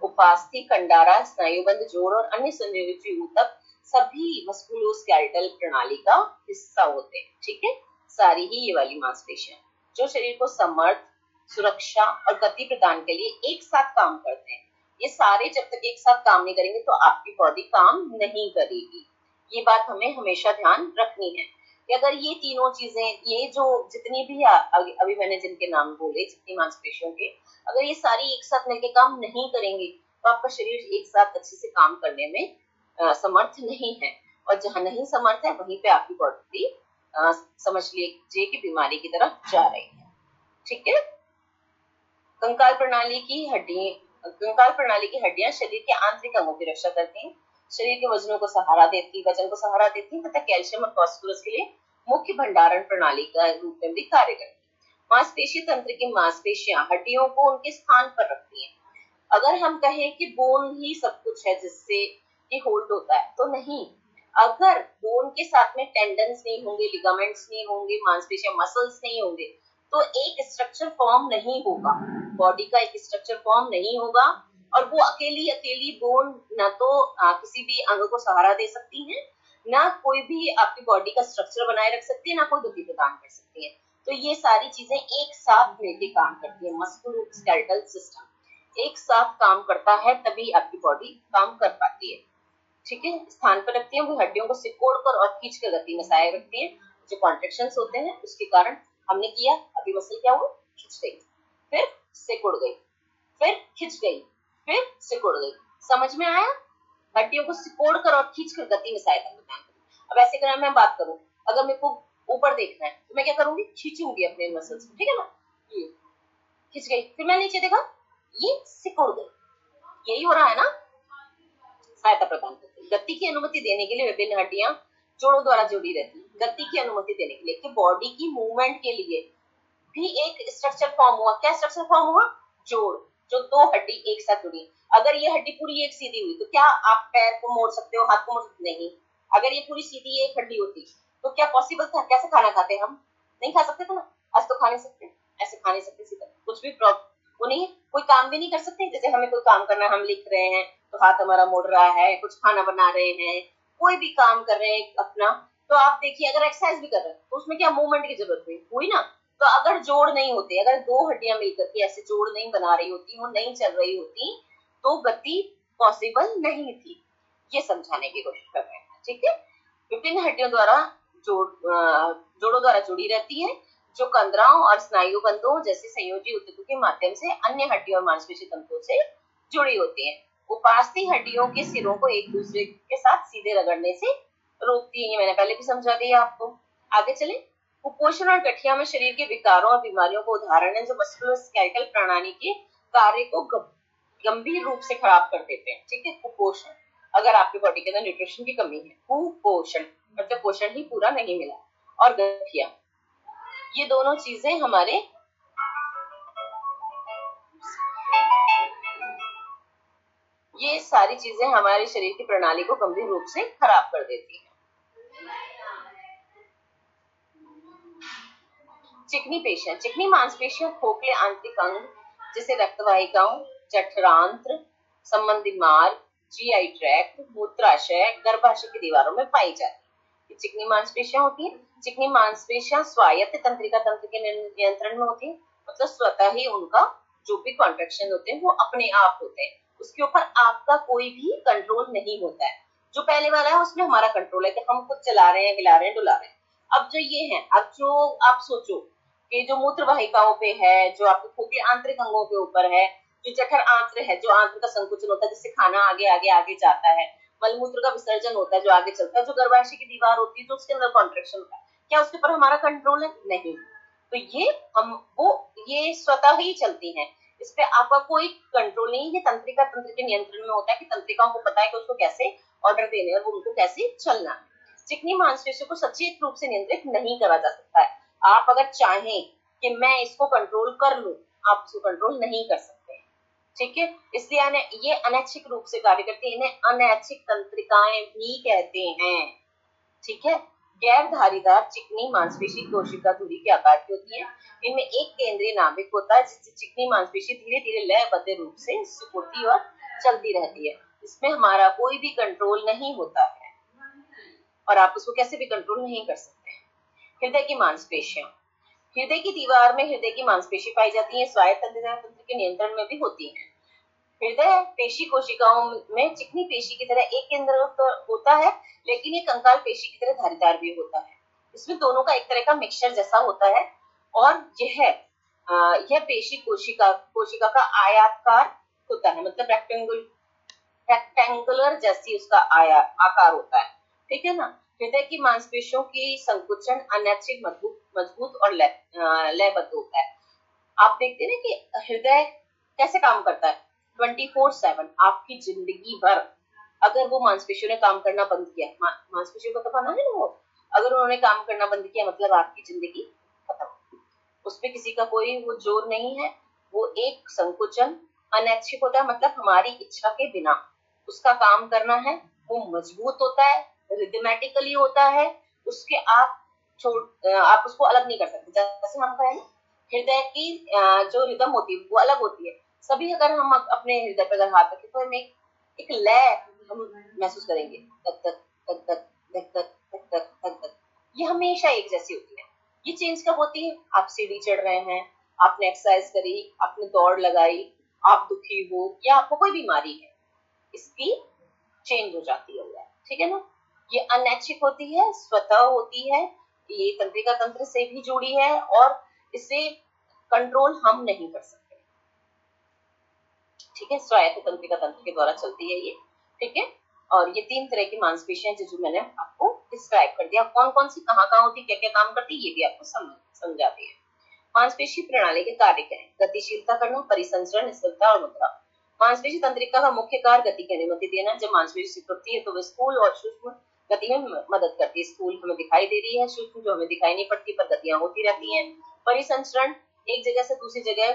उपास्थि, कंडारा, स्नायुबंध, जोड़ और अन्य संयोजी ऊतक सभी मस्कुलोस्केलेटल प्रणाली का हिस्सा होते हैं। ठीक है, सारी ही ये वाली मांसपेशियां जो शरीर को समर्थ, सुरक्षा और गति प्रदान के लिए एक साथ काम करते हैं। ये सारे जब तक एक साथ काम नहीं करेंगे तो आपकी बॉडी काम नहीं करेगी। ये बात हमें हमेशा ध्यान रखनी है कि अगर ये तीनों चीजें, ये जो जितनी भी अभी मैंने जिनके नाम बोले, जितनी मांसपेशियों के, अगर ये सारी एक साथ मिलकर काम नहीं करेंगे तो आपका शरीर एक साथ अच्छे से काम करने में समर्थ नहीं है, और जहां नहीं समर्थ है वहीं पे आपकी बॉडी समझ लीजिए कि बीमारी की तरफ जा रही है। ठीक है, कंकाल प्रणाली की हड्डियां शरीर के आंतरिक अंगों की रक्षा करती हैं, शरीर के वजन को सहारा देती है तथा कैल्शियम और फास्फोरस के लिए मुख्य भंडारण प्रणाली का रूप में भी कार्य करती है। मांसपेशी तंत्र की मांसपेशियां हड्डियों को उनके स्थान पर रखती हैं। अगर हम कहें कि बोन ही सब कुछ है जिससे ये होल्ड होता है, तो नहीं। अगर बोन के साथ में टेंडन्स नहीं होंगे, लिगामेंट्स नहीं होंगे, मांसपेशियां मसल्स नहीं होंगे, तो एक स्ट्रक्चर फॉर्म नहीं होगा, बॉडी का एक स्ट्रक्चर फॉर्म नहीं होगा, और वो अकेली बोन ना तो किसी भी अंग को सहारा दे सकती है, ना कोई भी आपकी बॉडी का स्ट्रक्चर बनाए रख सकती है, ना कोई गति प्रदान कर सकती है। तो ये सारी चीजें एक साथ मिलकर काम करती है, मस्कुलोस्केलेटल सिस्टम एक साथ काम करता है, तभी आपकी बॉडी काम कर पाती है। ठीक है, स्थान पर रखती है, वो हड्डियों को सिकोड़कर और खींचकर गति में सहायक रखती है। जो कॉन्ट्रेक्शंस होते हैं उसके कारण हमने किया, अभी मसल क्या हुआ, खिंच गई, फिर सिकुड़ गई, फिर खिंच गई, फिर सिकुड़ गई। समझ में आया, हड्डियों को सिकोड़कर और खींचकर गति में सहायता प्रदान करती। अब ऐसे अगर मैं बात करूं, अगर मेरे को ऊपर देखना है तो मैं क्या करूंगी, खींचूंगी अपने मसल्स को, ठीक है ना, ये खिंच गई, फिर मैं नीचे देखा, ये सिकुड़ गई, यही हो रहा है ना, सहायता प्रदान करती है। गति की अनुमति देने के लिए विभिन्न हड्डियां जोड़ों द्वारा जुड़ी रहती है, गति की अनुमति देने के लिए, कि बॉडी की मूवमेंट के लिए भी एक स्ट्रक्चर फॉर्म हुआ। क्या स्ट्रक्चर फॉर्म हुआ, जोड़, जो दो हड्डी एक साथ जुड़ी। अगर ये हड्डी पूरी एक सीधी हुई तो क्या आप पैर को मोड़ सकते हो, हाथ को मोड़ सकते, नहीं। अगर ये पूरी सीधी एक हड्डी होती तो क्या पॉसिबल था, कैसे खाना खाते हम, नहीं खा सकते थे ना, आज तो खा नहीं सकते, ऐसे खा नहीं सकते, सीधा कुछ भी प्रॉब्लम वो नहीं, कोई काम भी नहीं कर सकते। जैसे हमें कोई काम करना है, हम लिख रहे हैं तो हाथ हमारा मुड़ रहा है, कुछ खाना बना रहे हैं, कोई भी काम कर रहे हैं अपना, तो आप देखिए अगर एक्सरसाइज भी कर रहे हैं तो उसमें क्या मूवमेंट की जरूरत हुई ना। तो अगर जोड़ नहीं होते, अगर दो हड्डियां मिलकर के ऐसे जोड़ नहीं बना रही होती, वो नहीं चल रही होती, तो गति पॉसिबल नहीं थी। ये समझाने की कोशिश कर रहे हैं। ठीक है, विभिन्न हड्डियों द्वारा जोड़ों द्वारा जुड़ी रहती है, जो कंदराओं और स्नायु बंधों जैसे संयोजी ऊतकों के माध्यम से अन्य हड्डियों और मांसपेशी तंतुओं से जुड़ी होती है। उपास्थि हड्डियों के सिरों को एक दूसरे के साथ सीधे रगड़ने से रोकती है, ये मैंने पहले भी समझा दिया आपको। आगे चले, कुपोषण और गठिया में शरीर के विकारों और बीमारियों को उदाहरण है जो मस्कुलोस्केलेटल प्रणाली के कार्य को गंभीर रूप से खराब कर देते हैं। ठीक है, कुपोषण, अगर आपकी बॉडी के अंदर न्यूट्रिशन की कमी है, कुपोषण मतलब पोषण ही पूरा नहीं मिला, और गठिया, ये दोनों चीजें हमारे ये सारी चीजें हमारे शरीर की प्रणाली को गंभीर रूप से खराब कर देती है। चिकनी पेशियां, चिकनी मांसपेशियां खोखले आंतरिक अंग जैसे रक्तवाहिकाओं, जठरांत्र संबंधी मार्ग, जीआई ट्रैक्ट, मूत्राशय, गर्भाशय की दीवारों में पाई जाती है। चिकनी मांसपेशियां होती है। चिकनी मांसपेशियां स्वायत्त तंत्रिका तंत्र के नियंत्रण में होती है, मतलब स्वतः ही उनका जो भी कॉन्ट्रेक्शन होते हैं वो अपने आप होते हैं, उसके ऊपर आपका कोई भी कंट्रोल नहीं होता है। जो पहले वाला है उसमें हमारा कंट्रोल है कि हम खुद चला रहे हैं, हिला रहे हैं, डुला रहे हैं। अब जो ये है, अब जो आप सोचो कि जो मूत्र वाहिकाओं पे है, जो आपके खोखले आंतरिक अंगों के ऊपर है, जो जठर आंत्र है, जो आंत्र का संकुचन होता है जिससे खाना आगे आगे आगे जाता है, मलमूत्र का विसर्जन होता है जो आगे चलता है, जो गर्भाशय की दीवार होती है जो उसके अंदर कॉन्ट्रेक्शन होता है, क्या उसके ऊपर हमारा कंट्रोल है? नहीं। तो ये स्वतः ही चलती हैं, इस पे आपका कोई कंट्रोल नहीं। ये तंत्रिका तंत्र के नियंत्रण में होता है कि तंत्रिकाओं को पता है कि उसको कैसे ऑर्डर देने और उनको कैसे चलना है। चिकनी मांसपेशियों को सचेत रूप से नियंत्रित नहीं करा जा सकता है। आप अगर चाहें कि मैं इसको कंट्रोल कर लूं, आप इसको कंट्रोल नहीं कर सकते, ठीक है। इसलिए ये अनैच्छिक रूप से कार्य करती है, इन्हें अनैच्छिक तंत्रिकाएं भी कहते हैं, ठीक है। गैर धारीदार चिकनी मांसपेशी कोशिका धुरी के आकार की होती है। इनमें एक केंद्रीय नाभिक होता है जिससे चिकनी मांसपेशी धीरे धीरे लयबद्ध रूप से सिकुड़ती और चलती रहती है। इसमें हमारा कोई भी कंट्रोल नहीं होता है और आप उसको कैसे भी कंट्रोल नहीं कर सकते। हृदय की मांसपेशियां, हृदय की दीवार में हृदय की मांसपेशी पाई जाती है, स्वायत्त तंत्र के नियंत्रण में भी होती है। हृदय पेशी कोशिकाओं में चिकनी पेशी की तरह एक केंद्र होता है, लेकिन ये कंकाल पेशी की तरह धारीदार भी होता है। इसमें दोनों का एक तरह का मिक्सचर जैसा होता है और यह पेशी कोशिका का आयताकार होता है, मतलब रेक्टेंगुलर जैसी उसका आकार होता है, ठीक है ना। हृदय की मांसपेशियों की संकुचन अनैच्छिक मजबूत और लयबद्ध होता है। आप देखते हैं कि हृदय कैसे काम करता है 24/7 आपकी जिंदगी भर। अगर वो मांसपेशियों ने काम करना बंद किया, मांसपेशियों का दबाना है ना, वो अगर उन्होंने काम करना बंद किया मतलब आपकी जिंदगी खत्म। उसपे किसी का कोई वो जोर नहीं है, वो एक संकुचन अनैच्छिक होता है, मतलब हमारी इच्छा के बिना उसका काम करना है। वो मजबूत होता है, रिदमेटिकली होता है, उसके आप उसको अलग नहीं कर सकते। जैसे हम कहें हृदय की जो रिदम होती है वो अलग होती है। सभी अगर हम अपने हृदय पर अगर हाथ रखें तो हमें एक लय हम महसूस करेंगे, तक तक तक तक तक तक तक तक तक तक, ये हमेशा एक जैसी होती है। ये चेंज कब होती है? आप सीढ़ी चढ़ रहे हैं, आपने एक्सरसाइज करी, आपने दौड़ लगाई, आप दुखी हो या आपको कोई बीमारी है, इसकी चेंज हो जाती है, ठीक है ना। ये अनैच्छिक होती है, स्वतः होती है, ये तंत्रिका तंत्र से भी जुड़ी है और इसे कंट्रोल हम नहीं कर सकते, ठीक है। स्वायत्त तंत्रिका तंत्र के द्वारा चलती है ये, ठीक है। और ये 3 तरह की मांसपेशियां जो मैंने आपको डिस्क्राइब कर दिया, कौन कौन सी कहाँ कहाँ होती, क्या क्या काम करती है, ये भी आपको समझाती है। मांसपेशी प्रणाली के कार्य क्या है? गतिशीलता करना, परिसंचरण, स्थिरता और मुद्रा। मांसपेशी तंत्रिका का मुख्य कार्य गति की अनुमति देना। जब मांसपेशी सिकुड़ती है तो वह स्थूल और सूक्ष्म गति में मदद करती है। स्थूल हमें दिखाई दे रही है, सूक्ष्म जो हमें दिखाई नहीं पड़ती पर गतियां होती रहती हैं। परिसंचरण, एक जगह से दूसरी जगह,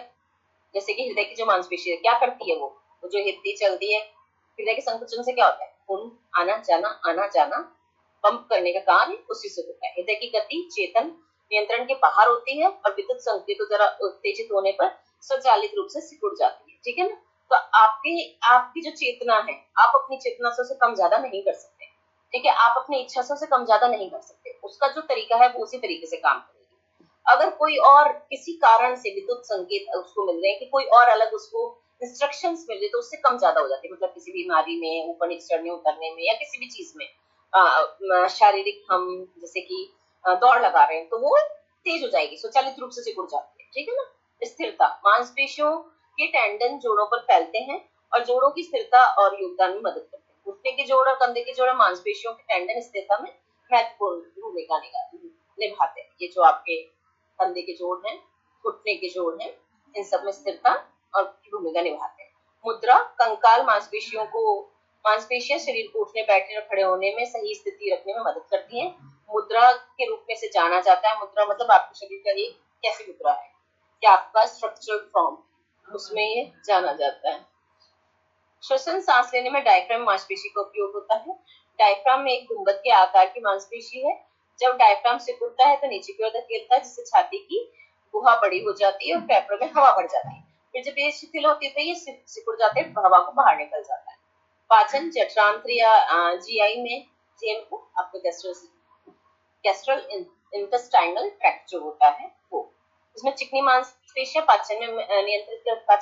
जैसे कि हृदय की जो मांसपेशी है क्या करती है, वो जो हिलती चलती है, हृदय के संकुचन से क्या होता है, खून आना जाना पंप करने का कार्य उसी से होता है। हृदय की गति चेतन नियंत्रण के बाहर होती है और विद्युत संकेतों जरा उत्तेजित होने पर स्वचालित रूप से सिकुड़ जाती है, ठीक है ना। तो आपकी जो चेतना है, आप अपनी चेतना से कम ज्यादा नहीं कर सकते, ठीक है। आप अपनी इच्छा से कम ज्यादा नहीं कर सकते, उसका जो तरीका है वो उसी तरीके से काम करेगी। अगर कोई और किसी कारण से विद्युत संकेत उसको मिल रहे हैं कि कोई और अलग उसको इंस्ट्रक्शंस मिल रही, तो उससे कम ज्यादा हो जाती है, मतलब किसी बीमारी में, ऊपर नीचे चढ़ने उतरने में या किसी भी चीज में शारीरिक, हम जैसे कि दौड़ लगा रहे हैं तो वो तेज हो जाएगी, स्वचालित रूप से सिकुड़ जाती है, ठीक है ना। स्थिरता, मांसपेशियों के टेंडन जोड़ों पर फैलते हैं और जोड़ों की स्थिरता और योगदान में मदद करते हैं। घुटने के जोड़ और कंधे के जोड़ मांसपेशियों के टेंडन स्थिरता में महत्वपूर्ण भूमिका निभाते हैं। ये जो आपके कंधे के जोड़ हैं, घुटने के जोड़ हैं, इन सब में स्थिरता और भूमिका निभाते हैं। मुद्रा, कंकाल मांसपेशियां शरीर को उठने बैठने और खड़े होने में सही स्थिति रखने में मदद करती हैं। मुद्रा के रूप में से जाना जाता है। मुद्रा मतलब आपके शरीर का एक कैसी मुद्रा है, क्या आपका स्ट्रक्चरल फॉर्म, उसमें ये जाना जाता है। श्वसन, सांस लेने में डायफ्राम मांसपेशी का उपयोग होता है। डायफ्राम में एक गुंबद के आकार की मांसपेशी है। जब डायफ्राम सिकुड़ता है तो नीचे की ओर धकेलता है, जिससे छाती की गुहा बड़ी हो जाती है और फेफड़ों में हवा भर जाती है। फिर जब ये शिथिल होती है तो ये सिकुड़ जाते हैं, हवा को बाहर निकल जाता है। पाचन जठरांत्र या जीआई में, जीएम को आपको गैस्ट्रल इंटेस्टाइनल ट्रैक्ट जो होता है वो, इसमें चिकनी मांसपेशियां पाचन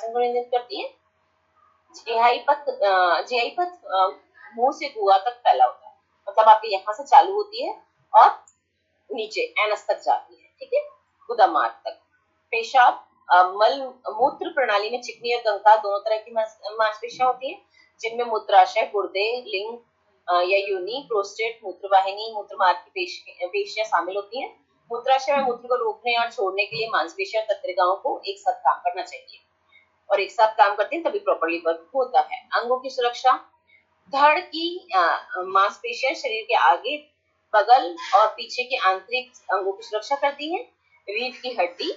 को नियंत्रित करती है। जीआई पथ मुंह से गुहा तक फैला होता है, मतलब आपके यहाँ से चालू होती है और नीचे एनस तक जाती है, ठीक है, गुदा मार्ग तक। पेशाब मल मूत्र प्रणाली में चिकनी और कंकाल दोनों तरह की मांसपेशियां होती हैं, जिनमें मूत्राशय, गुर्दे, लिंग या योनि, प्रोस्टेट, मूत्रवाहिनी, मूत्र मार्ग की पेशियां शामिल होती हैं। मूत्राशय में मूत्र को रोकने और छोड़ने के लिए मांसपेशियां और तंत्रिकाओं को एक साथ काम करना चाहिए, और एक साथ काम करते हैं तभी प्रॉपर्ली वर्क होता है। अंगों की सुरक्षा, धड़ की मांसपेशियां शरीर के आगे, बगल और पीछे के आंतरिक अंगों की सुरक्षा करती हैं। रीढ़ की हड्डी,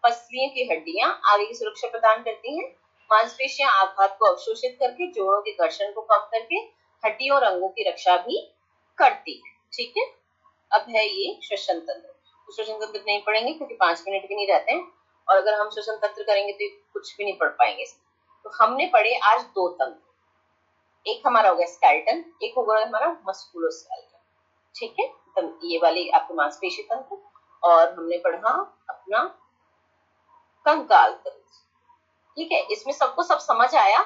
पसलियों की हड्डियां आगे की सुरक्षा प्रदान करती हैं। मांसपेशियां आघात को अवशोषित करके जोड़ों के घर्षण को कम करके हड्डियों और अंगों की रक्षा भी करती है, ठीक है। अब है ये श्वसन तंत्र। श्वसन तंत्र नहीं पढ़ेंगे क्योंकि 5 मिनट भी नहीं रहते हैं, और अगर हम श्वसन तंत्र करेंगे तो कुछ भी नहीं पढ़ पाएंगे। तो हमने पढ़े आज 2 तंत्र, एक हमारा हो गया स्केलेटन, एक होगा हमारा मस्कुलोस्केलेटन, ठीक है। तो ये वाली आपको मांसपेशी तंत्र, और हमने पढ़ा अपना कंकाल तंत्र, ठीक है। इसमें सबको सब समझ आया।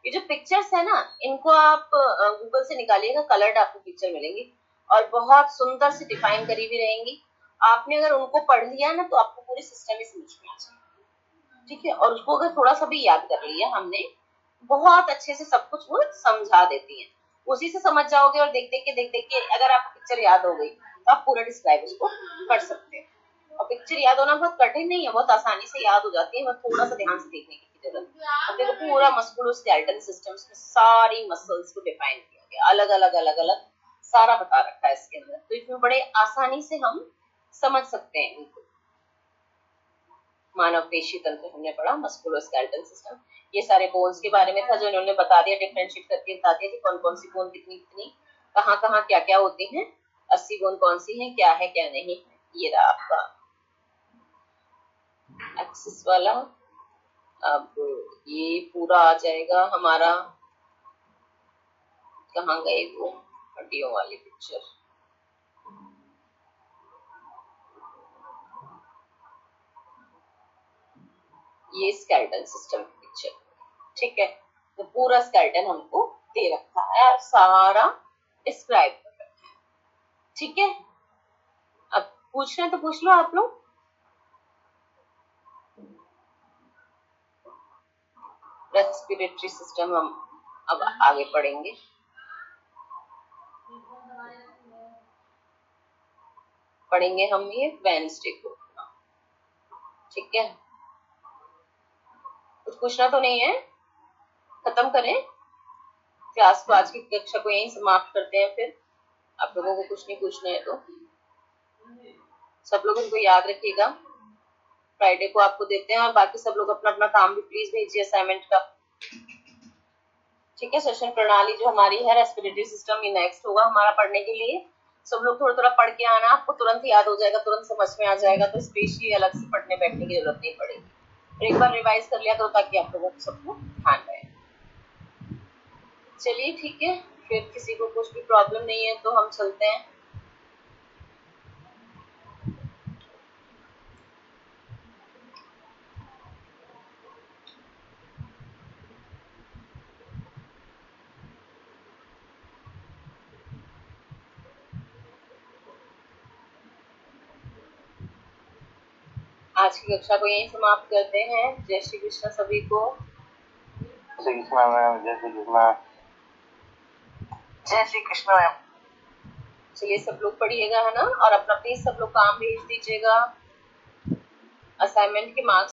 ये जो पिक्चर्स है ना, इनको आप गूगल से निकालिएगा, कलर्ड आपको पिक्चर मिलेंगी और बहुत सुंदर से डिफाइन करी हुई रहेंगी। आपने अगर उनको पढ़ लिया ना तो आपको पूरे सिस्टम ही समझ में आ जाएगा, ठीक है। और उसको अगर थोड़ा सा भी याद कर लिया हमने, बहुत अच्छे से सब कुछ वो समझा देती है, उसी से समझ जाओगे। और देख देख के अगर आपको पिक्चर याद हो गई तो आप पूरा डिस्क्राइब उसको कर सकते हैं। और पिक्चर याद होना बहुत कठिन नहीं है, बहुत आसानी से याद हो जाती है, बस थोड़ा सा ध्यान से देखने की जरूरत है। अब देखो पूरा मस्कुलोस्केलेटल सिस्टम में सारी मसल्स को डिफाइन किया गया, अलग अलग सारा बता रखा है इसके अंदर, तो इसमें बड़े आसानी से हम समझ सकते हैं इनको। मानव पेशी तंत्र हमने पढ़ा, मस्कुलोस्केलेटल सिस्टम, ये सारे बोन्स के बारे में था जो इन्होंने बता दिया, डिफरेंशिएट करके बता दिया कि कौन कौन सी बोन कितनी कितनी कहाँ कहाँ क्या क्या होती हैं, 80 बोन कौन सी है, क्या है क्या नहीं है। ये रहा आपका एक्सिस वाला। अब ये पूरा आ जाएगा हमारा, कहाँ गए वो हड्डियों वाली पिक्चर, ये स्केलेटल सिस्टम की पिक्चर, ठीक है। तो पूरा स्केलेटन हमको दे रखा है और सारा डिस्क्राइब कर रखा है, ठीक है। अब पूछना तो पूछ लो आप लोग। रेस्पिरेटरी सिस्टम हम अब आगे पढ़ेंगे। पढ़ेंगे हम ये वेडनेसडे को, ठीक है। कुछ पूछना तो नहीं है, खत्म करें क्लास को, आज की कक्षा को यहीं समाप्त करते हैं। फिर आप लोगों को कुछ नहीं पूछना है तो सब लोग इनको याद रखिएगा, फ्राइडे को आपको देते हैं, और बाकी सब लोग अपना अपना काम भी प्लीज भेजिए असाइनमेंट का, ठीक है। श्वसन प्रणाली जो हमारी है रेस्पिरेटरी सिस्टम, ये नेक्स्ट होगा हमारा पढ़ने के लिए। सब लोग थोड़ा थोड़ा पढ़ के आना, आपको तुरंत याद हो जाएगा, तुरंत समझ में आ जाएगा, तो स्पेशली अलग से पढ़ने बैठने की जरूरत नहीं पड़ेगी। एक बार रिवाइज कर लिया करो ताकि आप लोगों को सबको ध्यान रहे। चलिए ठीक है, फिर किसी को कुछ भी प्रॉब्लम नहीं है तो हम चलते हैं। आज की कक्षा को यहीं समाप्त करते हैं। जय श्री कृष्ण सभी को। जय श्री कृष्ण मैम, जय श्री कृष्ण। जय श्री कृष्ण मैम। चलिए सब लोग पढ़िएगा, है ना, और अपना प्लीज सब लोग काम भेज दीजिएगा, असाइनमेंट के मार्क्स